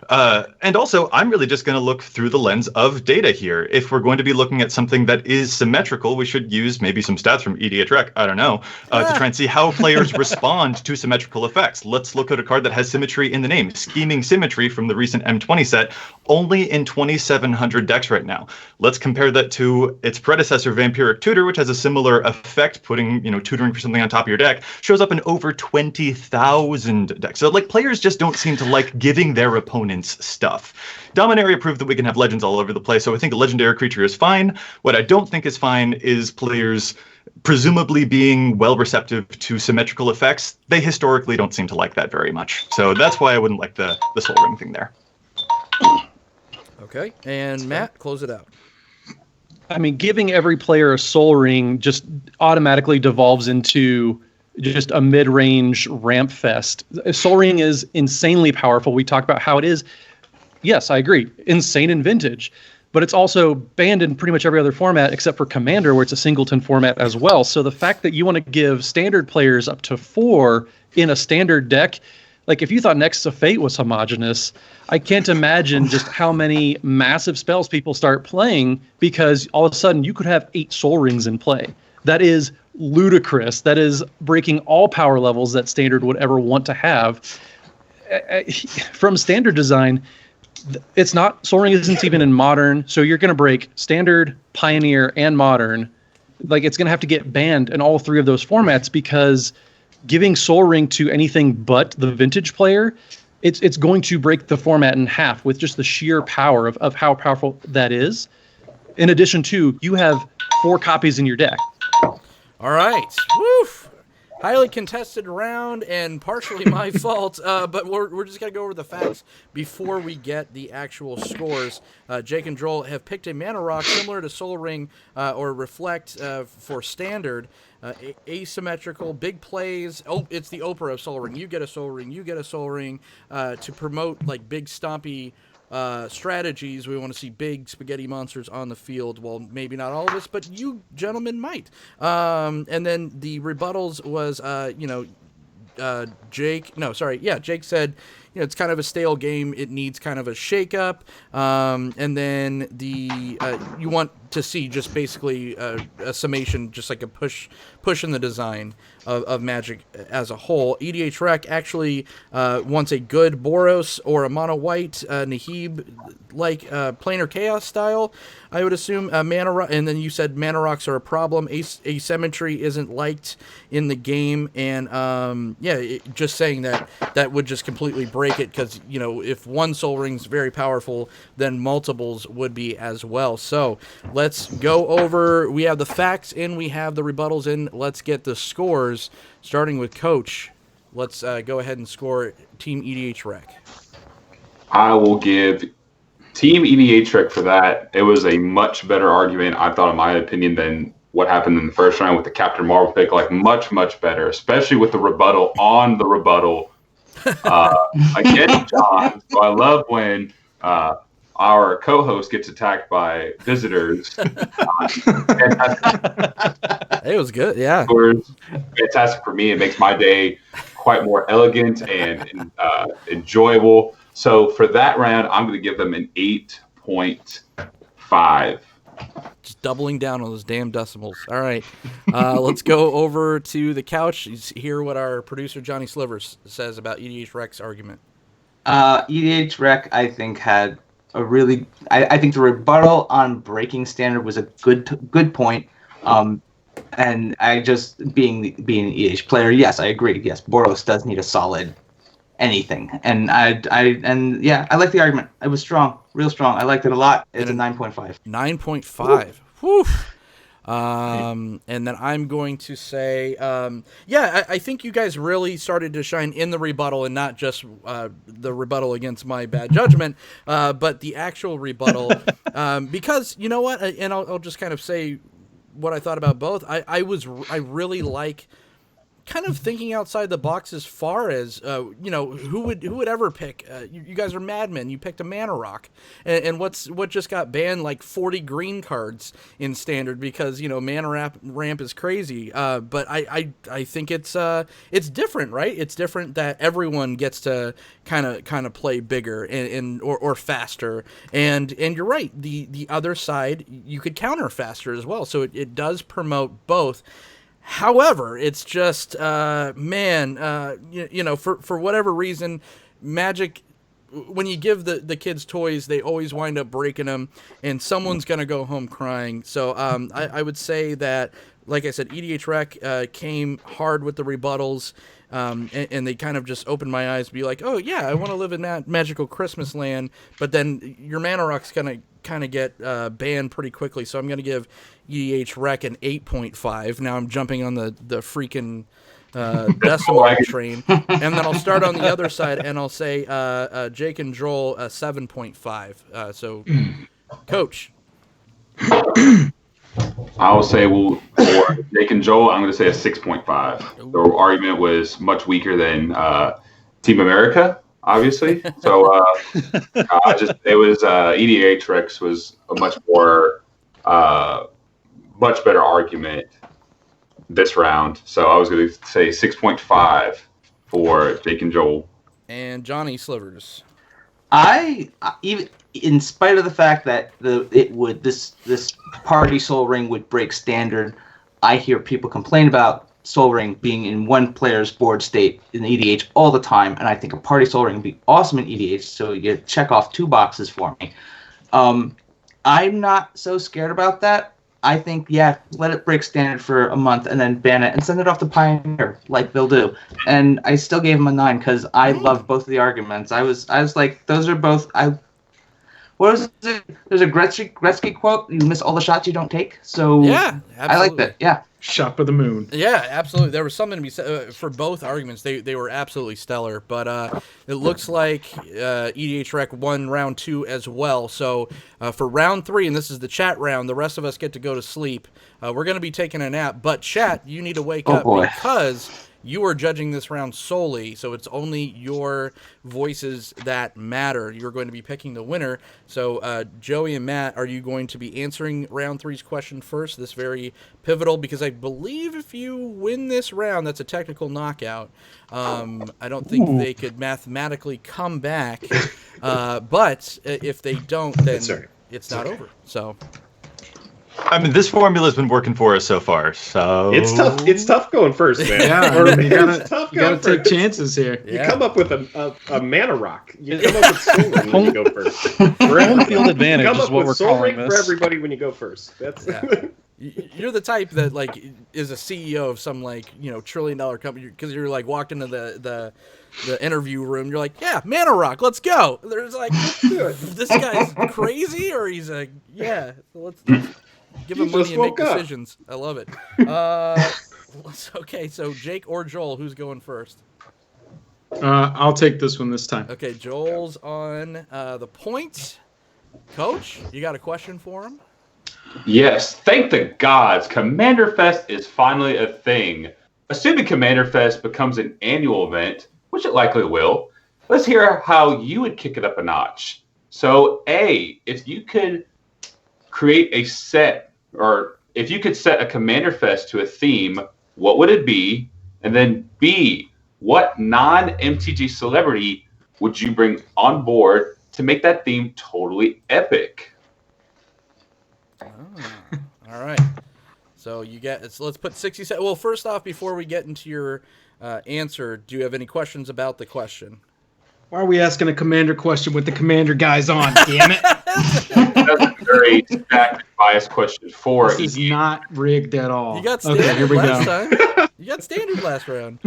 And also, I'm really just going to look through the lens of data here. If we're going to be looking at something that is symmetrical, we should use maybe some stats from EDHREC, I don't know, to try and see how players respond to symmetrical effects. Let's look at a card that has symmetry in the name. Scheming Symmetry from the recent M20 set, only in 2,700 decks right now. Let's compare that to its predecessor, Vampiric Tutor, which has a similar effect, putting, tutoring for something on top of your deck, shows up in over 20,000 decks. So, players just don't seem to like giving their opponents stuff. Dominaria proved that we can have legends all over the place, so I think a legendary creature is fine. What I don't think is fine is players presumably being well receptive to symmetrical effects. They historically don't seem to like that very much. So that's why I wouldn't like the Soul Ring thing there. Okay, and Matt, close it out. I mean, giving every player a Soul Ring just automatically devolves into just a mid-range ramp fest. Soul Ring is insanely powerful. We talked about how it is, yes, I agree, insane in Vintage. but it's also banned in pretty much every other format except for Commander, where it's a singleton format as well. So the fact that you want to give standard players up to 4 in a standard deck, like if you thought Nexus of Fate was homogenous, I can't imagine just how many massive spells people start playing, because all of a sudden you could have 8 Soul Rings in play. That is ludicrous. That is breaking all power levels that standard would ever want to have. From standard design, it's not, Soul Ring isn't even in modern, so you're going to break standard, pioneer, and modern. Like, it's going to have to get banned in all 3 of those formats, because giving Soul Ring to anything but the vintage player, it's going to break the format in half with just the sheer power of how powerful that is. In addition to, you have 4 copies in your deck. All right. Woof. Highly contested round and partially my fault, but we're just going to go over the facts before we get the actual scores. Jake and Joel have picked a mana rock similar to Soul Ring or Reflect for standard. Asymmetrical, big plays. Oh, it's the Oprah of Soul Ring. You get a Soul Ring, you get a Soul Ring, to promote like big stompy strategies. We want to see big spaghetti monsters on the field. Well, maybe not all of us, but you gentlemen might. And then the rebuttals was, Jake said, it's kind of a stale game. It needs kind of a shakeup. And then you want to see just basically a summation, just like a push in the design of Magic as a whole. EDHREC actually wants a good Boros or a mono white Nahib like planar chaos style, I would assume. And then you said mana rocks are a problem. Asymmetry isn't liked in the game, and just saying that would just completely break it, because if one Soul Ring's very powerful, then multiples would be as well. So let's go over. We have the facts in, we have the rebuttals in. Let's get the scores, starting with Coach. Let's go ahead and score Team EDHREC. I will give Team EDHREC for that. It was a much better argument, I thought, in my opinion, than what happened in the first round with the Captain Marvel pick. Like, much, much better, especially with the rebuttal on the rebuttal. Again, John. So I love when our co-host gets attacked by visitors. It was good, yeah. Fantastic for me. It makes my day quite more elegant and enjoyable. So for that round, I'm going to give them an 8.5. Just doubling down on those damn decimals. All right. Let's go over to the couch. Hear what our producer, Johnny Slivers, says about EDHREC's argument. EDHREC, I think, had a really... I think the rebuttal on breaking standard was a good point. And I just, being an EDH player, yes, I agree. Yes, Boros does need a solid anything. And I like the argument. It was strong, real strong. I liked it a lot. It's a 9.5. 9.5. Whew. And then I'm going to say, I think you guys really started to shine in the rebuttal, and not just the rebuttal against my bad judgment, but the actual rebuttal. Because you know what, and I'll just kind of say what I thought about both. I really like kind of thinking outside the box as far as who would ever pick you guys are madmen. You picked a mana rock, and what just got banned, like 40 green cards in standard, because mana ramp is crazy, but I think it's different, right? It's different that everyone gets to kind of play bigger or faster, and you're right, the other side you could counter faster as well, so it does promote both. However, it's just, for whatever reason, Magic, when you give the kids toys, they always wind up breaking them, and someone's going to go home crying. So I would say that, like I said, EDHREC came hard with the rebuttals, and they kind of just opened my eyes to be like, oh, yeah, I want to live in that magical Christmas land, but then your mana rock's going to kind of get banned pretty quickly. So I'm going to give EDHREC an 8.5. Now I'm jumping on the freaking decimal train. And then I'll start on the other side, and I'll say Jake and Joel 7.5. So, Coach. I will say, for Jake and Joel, I'm going to say a 6.5. The argument was much weaker than Team America. obviously. So it was EDHRECast was a much better argument this round. So I was going to say 6.5 for Jake and Joel. And Johnny Slivers. I even in spite of the fact that this party Soul Ring would break standard, I hear people complain about Soul Ring being in one player's board state in EDH all the time, and I think a party Soul Ring would be awesome in EDH. So you check off 2 boxes for me. I'm not so scared about that. I think, let it break standard for a month and then ban it and send it off to Pioneer like they'll do. And I still gave him a 9 because I loved both of the arguments. I was like, those are both. What was it? There's a Gretzky quote: "You miss all the shots you don't take." So yeah, absolutely. I like that. Yeah. Shot for the moon. Yeah, absolutely. There was something to be said for both arguments. They were absolutely stellar. But it looks like EDHREC won round 2 as well. So for round 3, and this is the chat round, the rest of us get to go to sleep. We're going to be taking a nap. But chat, you need to wake up because you are judging this round solely, so it's only your voices that matter. You're going to be picking the winner. So, Joey and Matt, are you going to be answering round 3's question first? This very pivotal, because I believe if you win this round, that's a technical knockout. I don't think they could mathematically come back, but if they don't, then it's not over. So. I mean, this formula's been working for us so far. So it's tough. It's tough going first, man. Yeah, you gotta take chances here. You come up with a mana rock. You come up with Soul Ring when you go first. Home field advantage come is up what with we're Soul calling Ring this. for everybody when you go first. That's. Yeah. You're the type that is a CEO of some $1 trillion company because you're walked into the interview room. You're like, yeah, Mana Rock, let's go. There's this guy's crazy, or he's let's give him money and make decisions. I love it. Okay, so Jake or Joel, who's going first? I'll take this one this time. Okay, Joel's on the point. Coach, you got a question for him? Yes, thank the gods, Commander Fest is finally a thing. Assuming Commander Fest becomes an annual event, which it likely will, let's hear how you would kick it up a notch. So, A, if you could create a set, or if you could set a Commander Fest to a theme, what would it be? And then B, what non-MTG celebrity would you bring on board to make that theme totally epic? All right. So let's put 60 seconds. Well, first off, before we get into your answer, do you have any questions about the question? Why are we asking a commander question with the commander guys on? Damn it! That's a very stacked biased question for this is not rigged at all. You got standard here we last go. time. You got standard last round.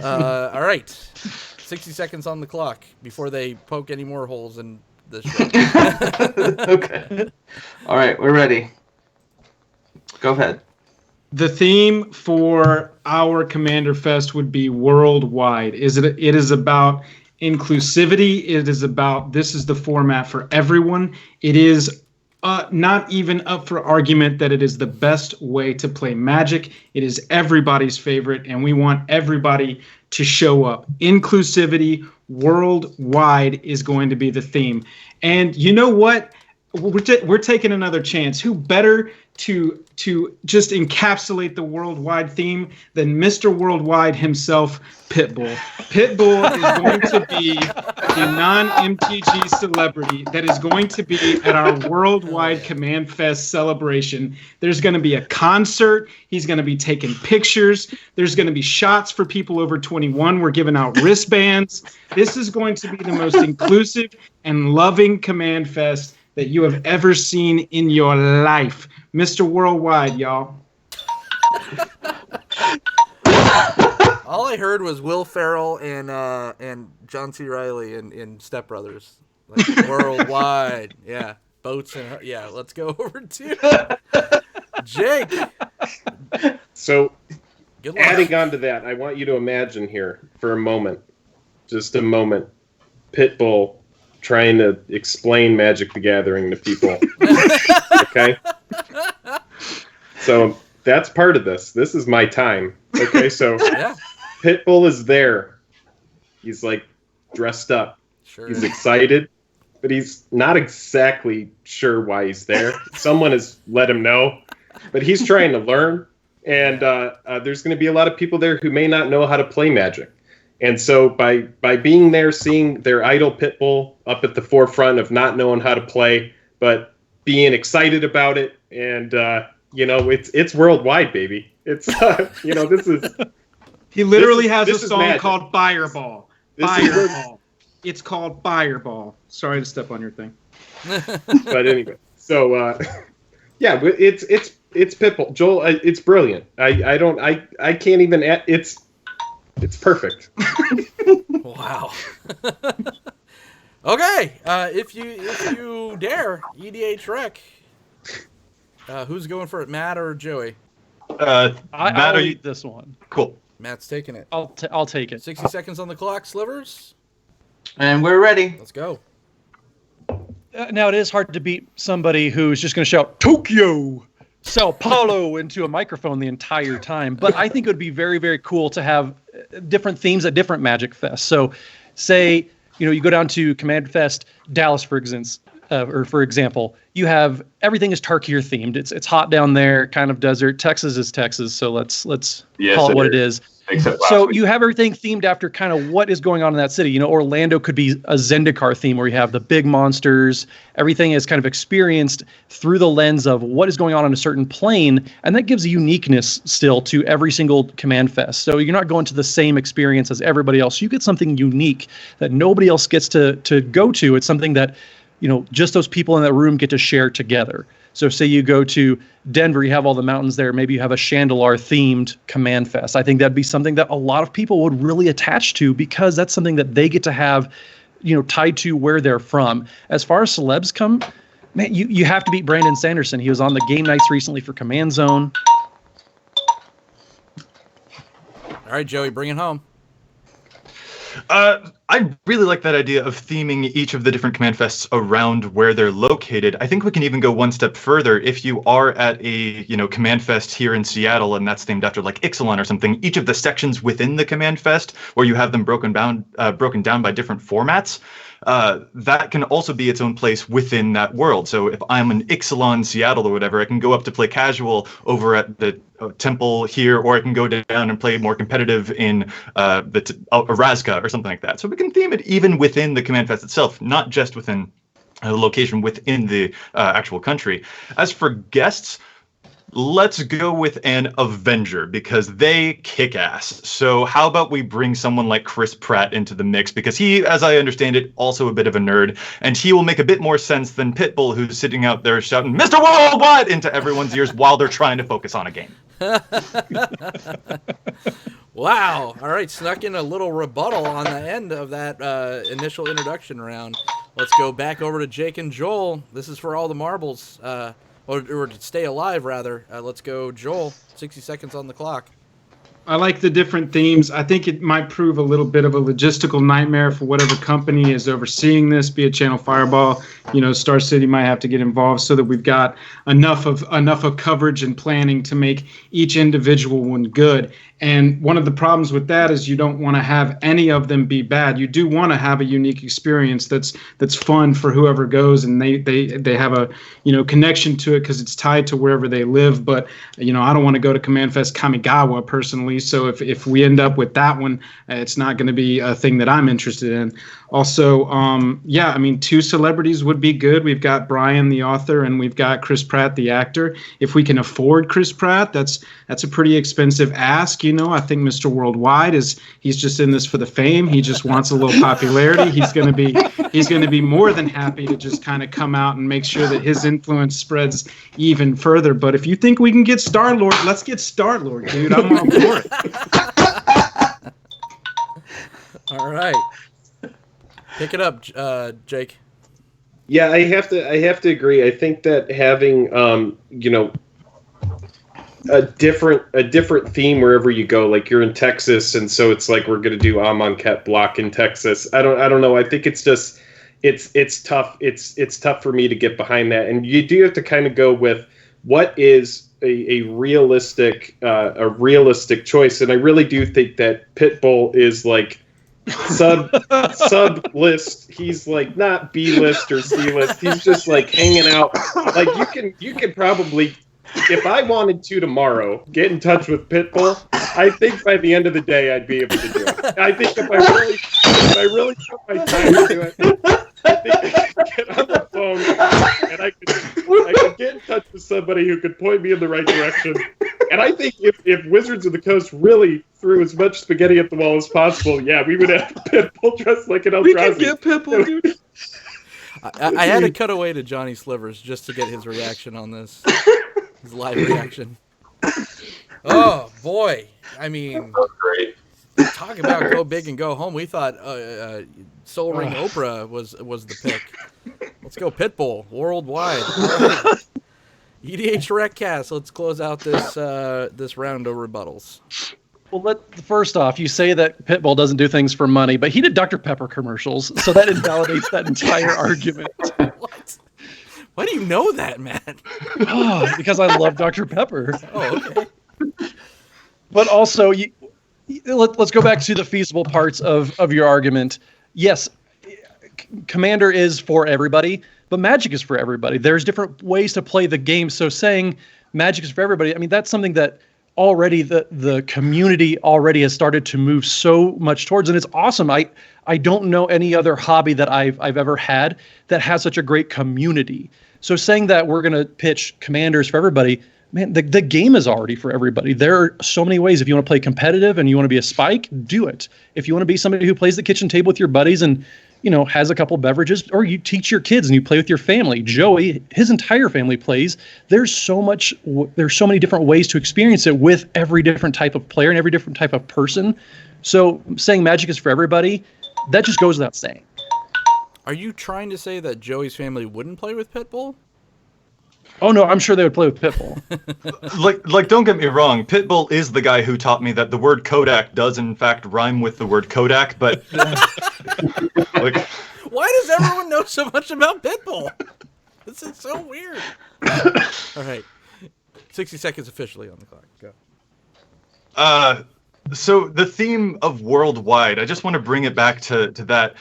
All right. 60 seconds on the clock before they poke any more holes in this show. Okay. All right, we're ready. Go ahead. The theme for our Commander Fest would be worldwide. It is about inclusivity. It is about this is the format for everyone. It is not even up for argument that it is the best way to play Magic. It is everybody's favorite, and we want everybody to show up. Inclusivity worldwide is going to be the theme. And you know what? We're taking another chance. Who better to just encapsulate the worldwide theme than Mr. Worldwide himself, Pitbull. Pitbull is going to be the non-MTG celebrity that is going to be at our worldwide Command Fest celebration. There's going to be a concert. He's going to be taking pictures. There's going to be shots for people over 21. We're giving out wristbands. This is going to be the most inclusive and loving Command Fest that you have ever seen in your life. Mr. Worldwide, y'all. All I heard was Will Ferrell and John C. Reilly in Step Brothers. Worldwide. Yeah. Boats and yeah, let's go over to Jake. So adding on to that, I want you to imagine here for a moment, just a moment, Pitbull trying to explain Magic the Gathering to people. Okay? So that's part of this. This is my time. Okay, so Yeah. Pitbull is there. He's like dressed up. Sure. He's excited, but he's not exactly sure why he's there. Someone has let him know, but he's trying to learn. And there's going to be a lot of people there who may not know how to play Magic. And so by being there, seeing their idol Pitbull up at the forefront of not knowing how to play, but being excited about it, and it's worldwide, baby. It's this is. He literally has a this is song magic. called Fireball. Fireball. It's called Fireball. Sorry to step on your thing. But anyway, so yeah, it's Pitbull. Joel, it's brilliant. I can't even. It's perfect. Wow. Okay, if you dare, EDHREC. Who's going for it, Matt or Joey? I'll eat this one. Cool. Matt's taking it. I'll take it. 60 seconds on the clock, Slivers. And we're ready. Let's go. Now, it is hard to beat somebody who's just going to shout, Tokyo, Sao Paulo, into a microphone the entire time. But I think it would be very, very cool to have different themes at different Magic Fests. So, say, you go down to Command Fest Dallas, for example, you have everything is Tarkir themed. It's hot down there, kind of desert. Texas is Texas, so let's call it what it is. So you have everything themed after kind of what is going on in that city. Orlando could be a Zendikar theme where you have the big monsters. Everything is kind of experienced through the lens of what is going on a certain plane, and that gives a uniqueness still to every single Command Fest. So you're not going to the same experience as everybody else. You get something unique that nobody else gets to go to. It's something that just those people in that room get to share together. So say you go to Denver, you have all the mountains there. Maybe you have a Chandelar-themed Command Fest. I think that'd be something that a lot of people would really attach to because that's something that they get to have, tied to where they're from. As far as celebs come, man, you have to beat Brandon Sanderson. He was on the game nights recently for Command Zone. All right, Joey, bring it home. I really like that idea of theming each of the different Command Fests around where they're located. I think we can even go one step further. If you are at a Command Fest here in Seattle and that's themed after like Ixalan or something, each of the sections within the Command Fest where you have them broken down by different formats, that can also be its own place within that world. So if I'm in Ixalan, Seattle or whatever, I can go up to play casual over at the temple here, or I can go down and play more competitive in Razka or something like that. So we can theme it even within the Command Fest itself, not just within a location within the actual country. As for guests, let's go with an Avenger because they kick ass. So how about we bring someone like Chris Pratt into the mix, because he, as I understand it, also a bit of a nerd, and he will make a bit more sense than Pitbull, who's sitting out there shouting Mr. Worldwide into everyone's ears while they're trying to focus on a game. Wow. All right, snuck in a little rebuttal on the end of that initial introduction round. Let's go back over to Jake and Joel. This is for all the marbles. Or to stay alive, rather. Let's go, Joel. 60 seconds on the clock. I like the different themes. I think it might prove a little bit of a logistical nightmare for whatever company is overseeing this, be it Channel Fireball. Star City might have to get involved so that we've got enough of coverage and planning to make each individual one good. And one of the problems with that is you don't want to have any of them be bad. You do want to have a unique experience that's fun for whoever goes, and they have a connection to it because it's tied to wherever they live. But I don't want to go to Command Fest Kamigawa personally. So if we end up with that one, it's not going to be a thing that I'm interested in. Also, two celebrities would be good. We've got Brian, the author, and we've got Chris Pratt, the actor. If we can afford Chris Pratt, that's a pretty expensive ask. I think Mr. Worldwide he's just in this for the fame. He just wants a little popularity. He's going to be more than happy to just kind of come out and make sure that his influence spreads even further. But if you think we can get Star-Lord, let's get Star-Lord, dude. I'm on board. All right. Pick it up, Jake. Yeah, I have to agree. I think that having a different theme wherever you go, like you're in Texas, and so it's like we're gonna do Amonkhet block in Texas. I don't know. I think it's just it's tough. It's tough for me to get behind that, and you do have to kind of go with what is a realistic choice. And I really do think that Pitbull is like sub list. He's like not B list or C list. He's just like hanging out. Like you can probably, if I wanted to tomorrow, get in touch with Pitbull. I think by the end of the day I'd be able to do it. I think if I really took my time to do it, I think I could get on the phone and I could get in touch with somebody who could point me in the right direction. And I think if Wizards of the Coast really threw as much spaghetti at the wall as possible, yeah, we would have Pitbull dressed like an Eldrazi. We can get Pitbull, dude. I had to cut away to Johnny Slivers just to get his reaction on this. His live reaction. Oh, boy. I mean, Great. talk about go big and go home. We thought Soul Ring Oprah was the pick. Let's go Pitbull worldwide. EDHRECast. Let's close out this round of rebuttals. Well, first off, you say that Pitbull doesn't do things for money, but he did Dr. Pepper commercials, so that invalidates that entire argument. What? Why do you know that, Matt? Oh, because I love Dr. Pepper. Oh, okay. But also, let's go back to the feasible parts of your argument. Yes, Commander is for everybody, but Magic is for everybody. There's different ways to play the game. So saying Magic is for everybody, I mean, that's something that already the community already has started to move so much towards, and it's awesome. I don't know any other hobby that I've ever had that has such a great community. So saying that we're going to pitch Commanders for everybody, man, the game is already for everybody. There are so many ways. If you want to play competitive and you want to be a spike, do it. If you want to be somebody who plays the kitchen table with your buddies and, you know, has a couple beverages, or you teach your kids and you play with your family. Joey, his entire family plays. There's so many different ways to experience it with every different type of player and every different type of person. So saying Magic is for everybody, that just goes without saying. Are you trying to say that Joey's family wouldn't play with Pitbull? Oh no, I'm sure they would play with Pitbull. like, don't get me wrong. Pitbull is the guy who taught me that the word Kodak does in fact rhyme with the word Kodak. But like, why does everyone know so much about Pitbull? This is so weird. All right, 60 seconds officially on the clock. Go. So the theme of worldwide, I just want to bring it back to that.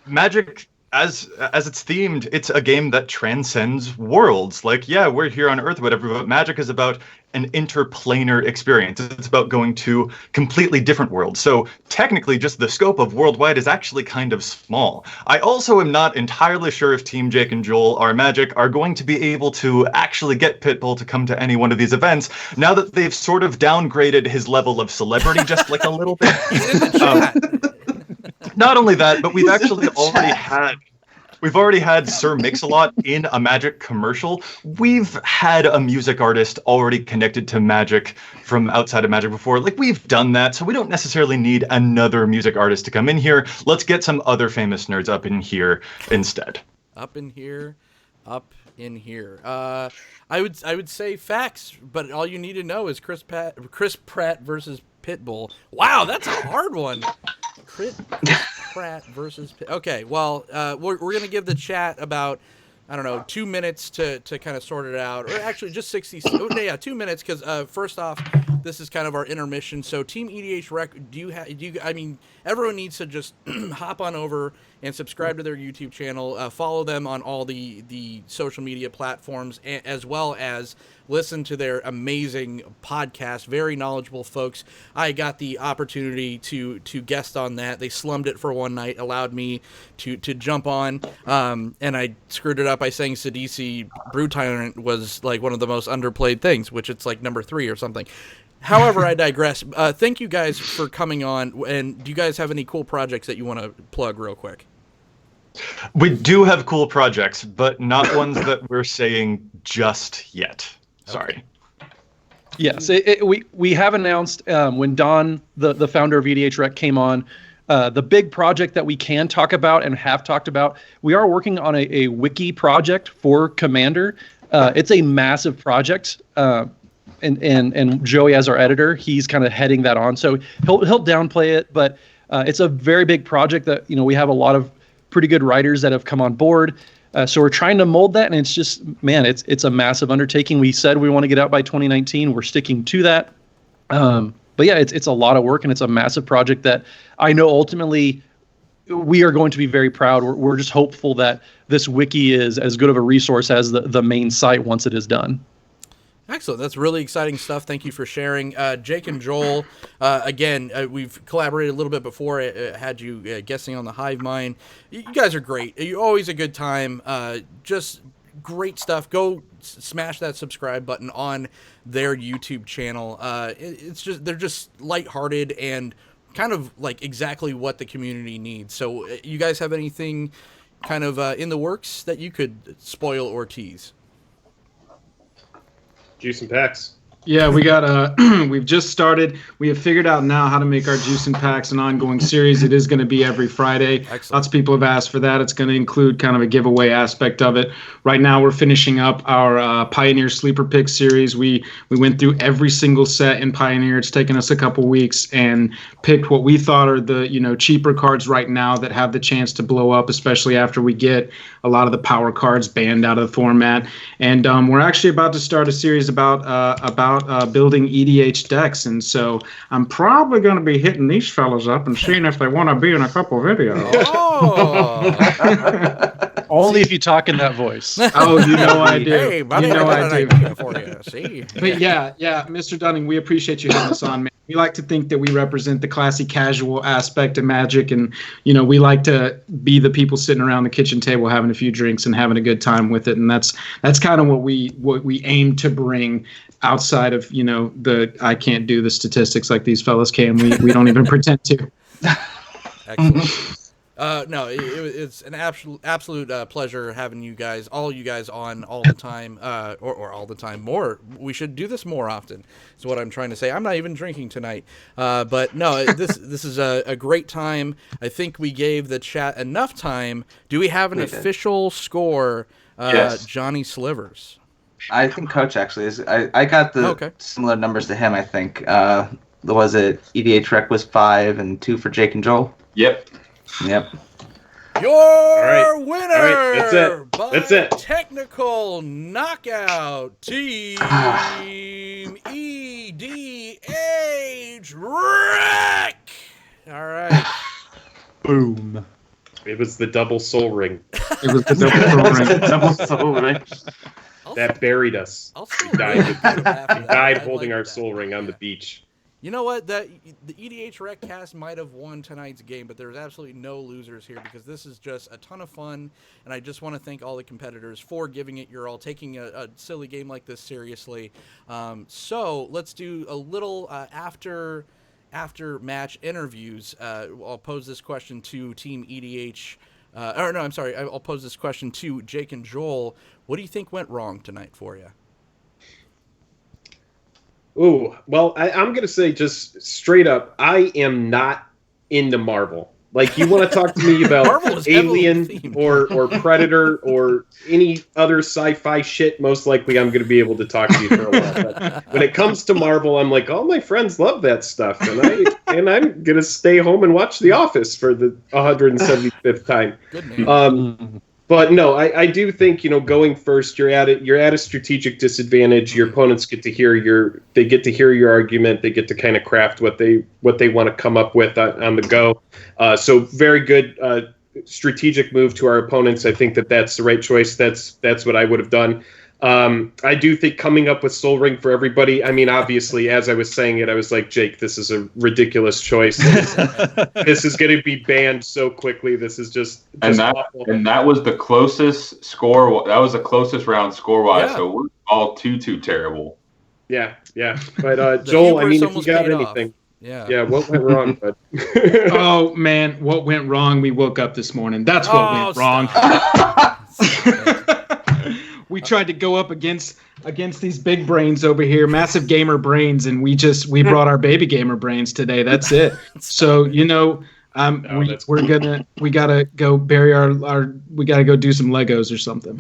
Magic, as it's themed, it's a game that transcends worlds. Like, yeah, we're here on Earth, whatever, but Magic is about an interplanar experience. It's about going to completely different worlds. So technically, just the scope of worldwide is actually kind of small. I also am not entirely sure if Team Jake and Joel, our Magic, are going to be able to actually get Pitbull to come to any one of these events, now that they've sort of downgraded his level of celebrity just like a little bit. Not only that, but we've already had Sir Mix-a-Lot in a Magic commercial. We've had a music artist already connected to Magic from outside of Magic before. Like, we've done that, so we don't necessarily need another music artist to come in here. Let's get some other famous nerds up in here instead. Up in here. I would say facts, but all you need to know is Chris Pratt versus Pitbull. Wow, that's a hard one. Chris Pratt versus okay, well, we're going to give the chat about, I don't know, 2 minutes to kind of sort it out, or actually just 60. Yeah, 2 minutes, because first off, this is kind of our intermission. So Team EDH I mean, everyone needs to just hop on over and subscribe to their YouTube channel, follow them on all the social media platforms, as well as listen to their amazing podcast. Very knowledgeable folks. I got the opportunity to guest on that. They slummed it for one night, allowed me to jump on, and I screwed it up by saying Sidisi Brood Tyrant was like one of the most underplayed things, which it's like number 3 or something. However, I digress. Thank you guys for coming on. And do you guys have any cool projects that you want to plug real quick? We do have cool projects, but not ones that we're saying just yet. Sorry. Yes, we have announced when Don, the founder of EDHREC, came on, the big project that we can talk about and have talked about. We are working on a wiki project for Commander. It's a massive project. And Joey, as our editor, he's kind of heading that on. So he'll downplay it, but it's a very big project that, you know, we have a lot of pretty good writers that have come on board. So we're trying to mold that, and it's just, man, it's a massive undertaking. We said we want to get out by 2019. We're sticking to that. But But yeah, it's a lot of work, and it's a massive project that I know ultimately we are going to be very proud. We're just hopeful that this wiki is as good of a resource as the main site once it is done. Excellent. That's really exciting stuff. Thank you for sharing. Jake and Joel, again, we've collaborated a little bit before. I had you guessing on the Hive Mind. You guys are great. You're always a good time. Just great stuff. Go smash that subscribe button on their YouTube channel. It's just they're just lighthearted and kind of like exactly what the community needs. So you guys have anything kind of in the works that you could spoil or tease? Juice and packs. Yeah, we got we've just started. We have figured out now how to make our Juice and Packs an ongoing series. It is going to be every Friday. Excellent. Lots of people have asked for that. It's going to include kind of a giveaway aspect of it. Right now, we're finishing up our Pioneer Sleeper Pick series. We went through every single set in Pioneer. It's taken us a couple weeks and picked what we thought are the cheaper cards right now that have the chance to blow up, especially after we get a lot of the power cards banned out of the format. And we're actually about to start a series about building EDH decks, and so I'm probably going to be hitting these fellas up and seeing if they want to be in a couple videos. Oh. Only if you talk in that voice. Oh, you know I do. Hey, buddy, you know I got I an do. idea for you. See? But yeah, Mr. Dunning, we appreciate you having us on, man. We like to think that we represent the classy casual aspect of Magic, and we like to be the people sitting around the kitchen table having a few drinks and having a good time with it, and that's kind of what we aim to bring outside of the I can't do the statistics like these fellas can. We don't even pretend to. Excellent. No, it's an absolute pleasure having you guys, all you guys on all the time, or all the time more. We should do this more often, is what I'm trying to say. I'm not even drinking tonight. But no, this is a great time. I think we gave the chat enough time. Do we have an official score, Yes. Johnny Slivers? I think Coach actually is. I got the similar numbers to him, I think. Was it EDHREC was 5 and 2 for Jake and Joel? Yep. Yep. Your winner! All right. That's it. By That's it. technical knockout, Team EDHREC! All right. Boom. It was the double soul ring It was the double Double soul ring. that buried us. I'll still We died, really after that. we died I holding like our that. soul ring on the beach. You know what? The EDHRECast might have won tonight's game, but there's absolutely no losers here because this is just a ton of fun, and I just want to thank all the competitors for giving it your all, taking a silly game like this seriously. So let's do a little after match interviews. I'll pose this question to Team EDH. I'll pose this question to Jake and Joel. What do you think went wrong tonight for you? Ooh, well, I'm going to say just straight up, I am not into Marvel. Like, you want to talk to me about Alien or Predator or any other sci-fi shit, most likely I'm going to be able to talk to you for a while. But when it comes to Marvel, I'm like, all my friends love that stuff, and I'm going to stay home and watch The Office for the 175th time. Good man. But no, I do think, going first, you're at a strategic disadvantage. Your opponents get to hear your argument. They get to kind of craft what they want to come up with on the go. So very good strategic move to our opponents. I think that's the right choice. That's what I would have done. I do think coming up with Soul Ring for everybody, I mean, obviously, as I was saying it, I was like, Jake, this is a ridiculous choice. This is going to be banned so quickly. This is just awful. And that was the closest score. That was the closest round score-wise, Yeah. so we're all too terrible. Yeah. But Joel, I mean, if you almost got paid anything. off. Yeah. Yeah, what went wrong, bud? Oh man, what went wrong? We woke up this morning. That's what went wrong. We tried to go up against these big brains over here, massive gamer brains, and we brought our baby gamer brains today. That's it. So we gotta go bury our we gotta go do some Legos or something.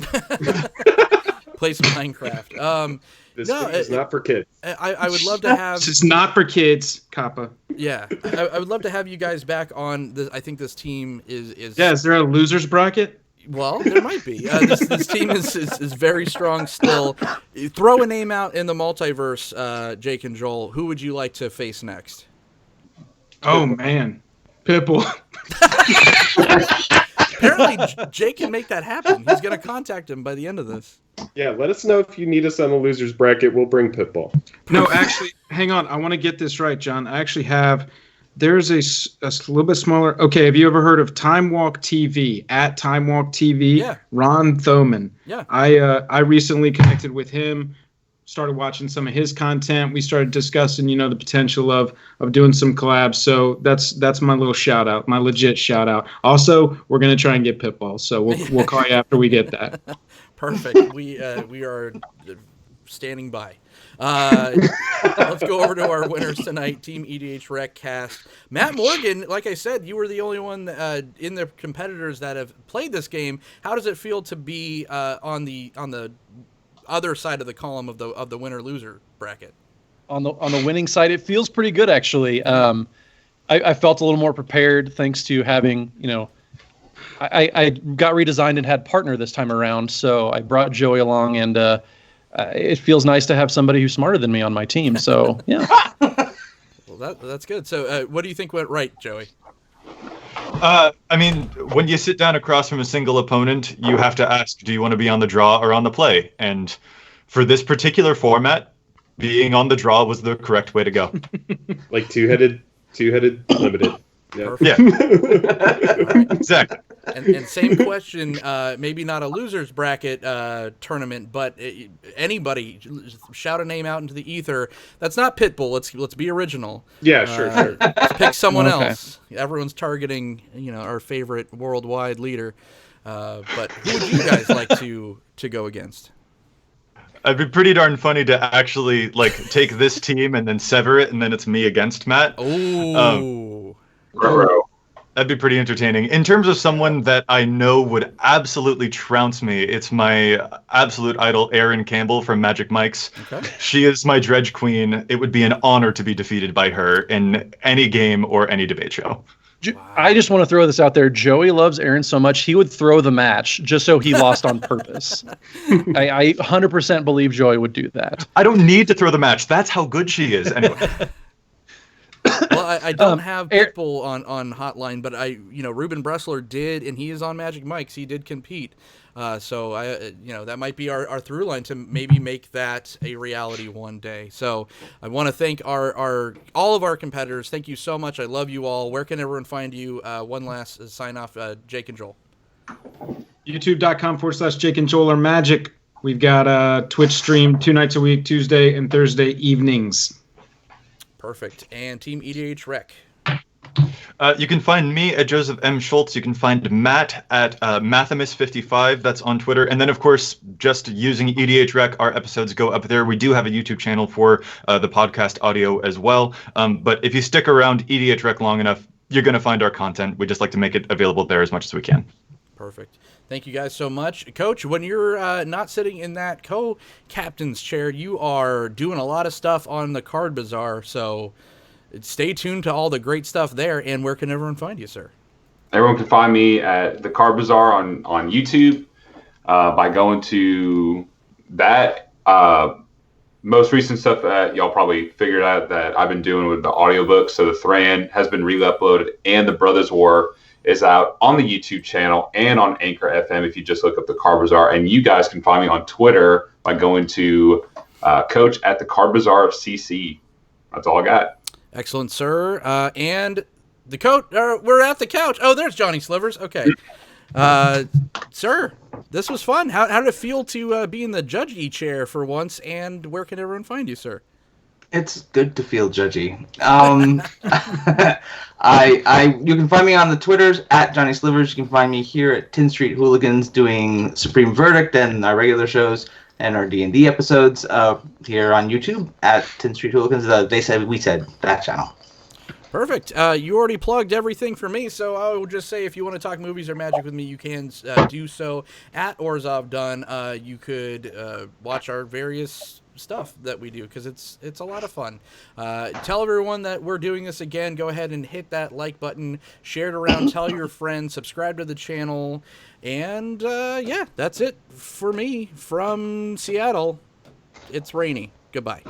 Play some Minecraft. This is not for kids. I would love to have. This is not for kids, Kappa. Yeah, I would love to have you guys back on. I think this team is. Yeah, is there a losers bracket? Well, there might be. This team is very strong still. Throw a name out in the multiverse, Jake and Joel. Who would you like to face next? Oh, man. Pitbull. Apparently, Jake can make that happen. He's going to contact him by the end of this. Yeah, let us know if you need us on the losers bracket. We'll bring Pitbull. No, actually, hang on. I want to get this right, John. I actually have... There's a little bit smaller. Okay, have you ever heard of Time Walk TV? At Time Walk TV, Yeah. Ron Thoman. Yeah. I recently connected with him, started watching some of his content. We started discussing, the potential of doing some collabs. So that's my little shout out, my legit shout out. Also, we're gonna try and get Pitbull, so we'll call you after we get that. Perfect. We are standing by. Let's go over to our winners tonight, Team EDHRECast. Matt Morgan, like I said, you were the only one in the competitors that have played this game. How does it feel to be on the other side of the column of the winner-loser bracket? On the winning side, it feels pretty good, actually. I felt a little more prepared thanks to having, I got redesigned and had partner this time around, so I brought Joey along, and it feels nice to have somebody who's smarter than me on my team. So yeah. Well, that's good. So what do you think went right, Joey? I mean, when you sit down across from a single opponent, you have to ask, do you want to be on the draw or on the play? And for this particular format, being on the draw was the correct way to go. Like two-headed limited. Yeah. Yeah. Exactly. And same question, maybe not a loser's bracket tournament, but anybody shout a name out into the ether. That's not Pitbull. Let's be original. Yeah, sure. Let's pick someone else. Everyone's targeting, our favorite worldwide leader. But who would you guys like to go against? It'd be pretty darn funny to actually take this team and then sever it, and then it's me against Matt. Oh. That'd be pretty entertaining. In terms of someone that I know would absolutely trounce me, it's my absolute idol, Erin Campbell from Magic Mike's. Okay. She is my dredge queen. It would be an honor to be defeated by her in any game or any debate show. I just want to throw this out there. Joey loves Aaron so much, he would throw the match just so he lost on purpose. I 100% believe Joey would do that. I don't need to throw the match. That's how good she is. Anyway. Well, I don't have Pitbull on Hotline, but Ruben Bressler did, and he is on Magic Mike's. He did compete. So that might be our through line to maybe make that a reality one day. So I want to thank all of our competitors. Thank you so much. I love you all. Where can everyone find you? One last sign off, Jake and Joel. YouTube.com/Jake and Joel are Magic. We've got a Twitch stream 2 nights a week, Tuesday and Thursday evenings. Perfect. And Team EDHREC. You can find me at Joseph M. Schultz. You can find Matt at Mathimus55. That's on Twitter. And then, of course, just using EDHREC, our episodes go up there. We do have a YouTube channel for the podcast audio as well. But if you stick around EDHREC long enough, you're going to find our content. We just like to make it available there as much as we can. Perfect. Thank you guys so much. Coach, when you're not sitting in that co-captain's chair, you are doing a lot of stuff on the Card Bazaar. So stay tuned to all the great stuff there. And where can everyone find you, sir? Everyone can find me at the Card Bazaar on YouTube by going to that. Most recent stuff that y'all probably figured out that I've been doing with the audiobooks. So the Thran has been re-uploaded, and the Brothers War is out on the YouTube channel and on Anchor FM if you just look up the Card Bazaar. And you guys can find me on Twitter by going to Coach at the Card Bazaar CC. That's all I got. Excellent, sir. And the coach, we're at the couch. Oh, there's Johnny Slivers. Okay. Sir, this was fun. How did it feel to be in the judgy chair for once? And where can everyone find you, sir? It's good to feel judgy. You can find me on the Twitters at Johnny Slivers. You can find me here at Street Hooligans doing Supreme Verdict and our regular shows and our D&D episodes here on YouTube at Street Hooligans. They said, we said, that channel. Perfect. You already plugged everything for me, so I will just say if you want to talk movies or magic with me, you can do so at Orzov Dunn. You could watch our various stuff that we do, because it's a lot of fun. Tell everyone that we're doing this again. Go ahead and hit that like button, share it around, tell your friends, subscribe to the channel, and yeah, that's it for me from Seattle. It's rainy. Goodbye.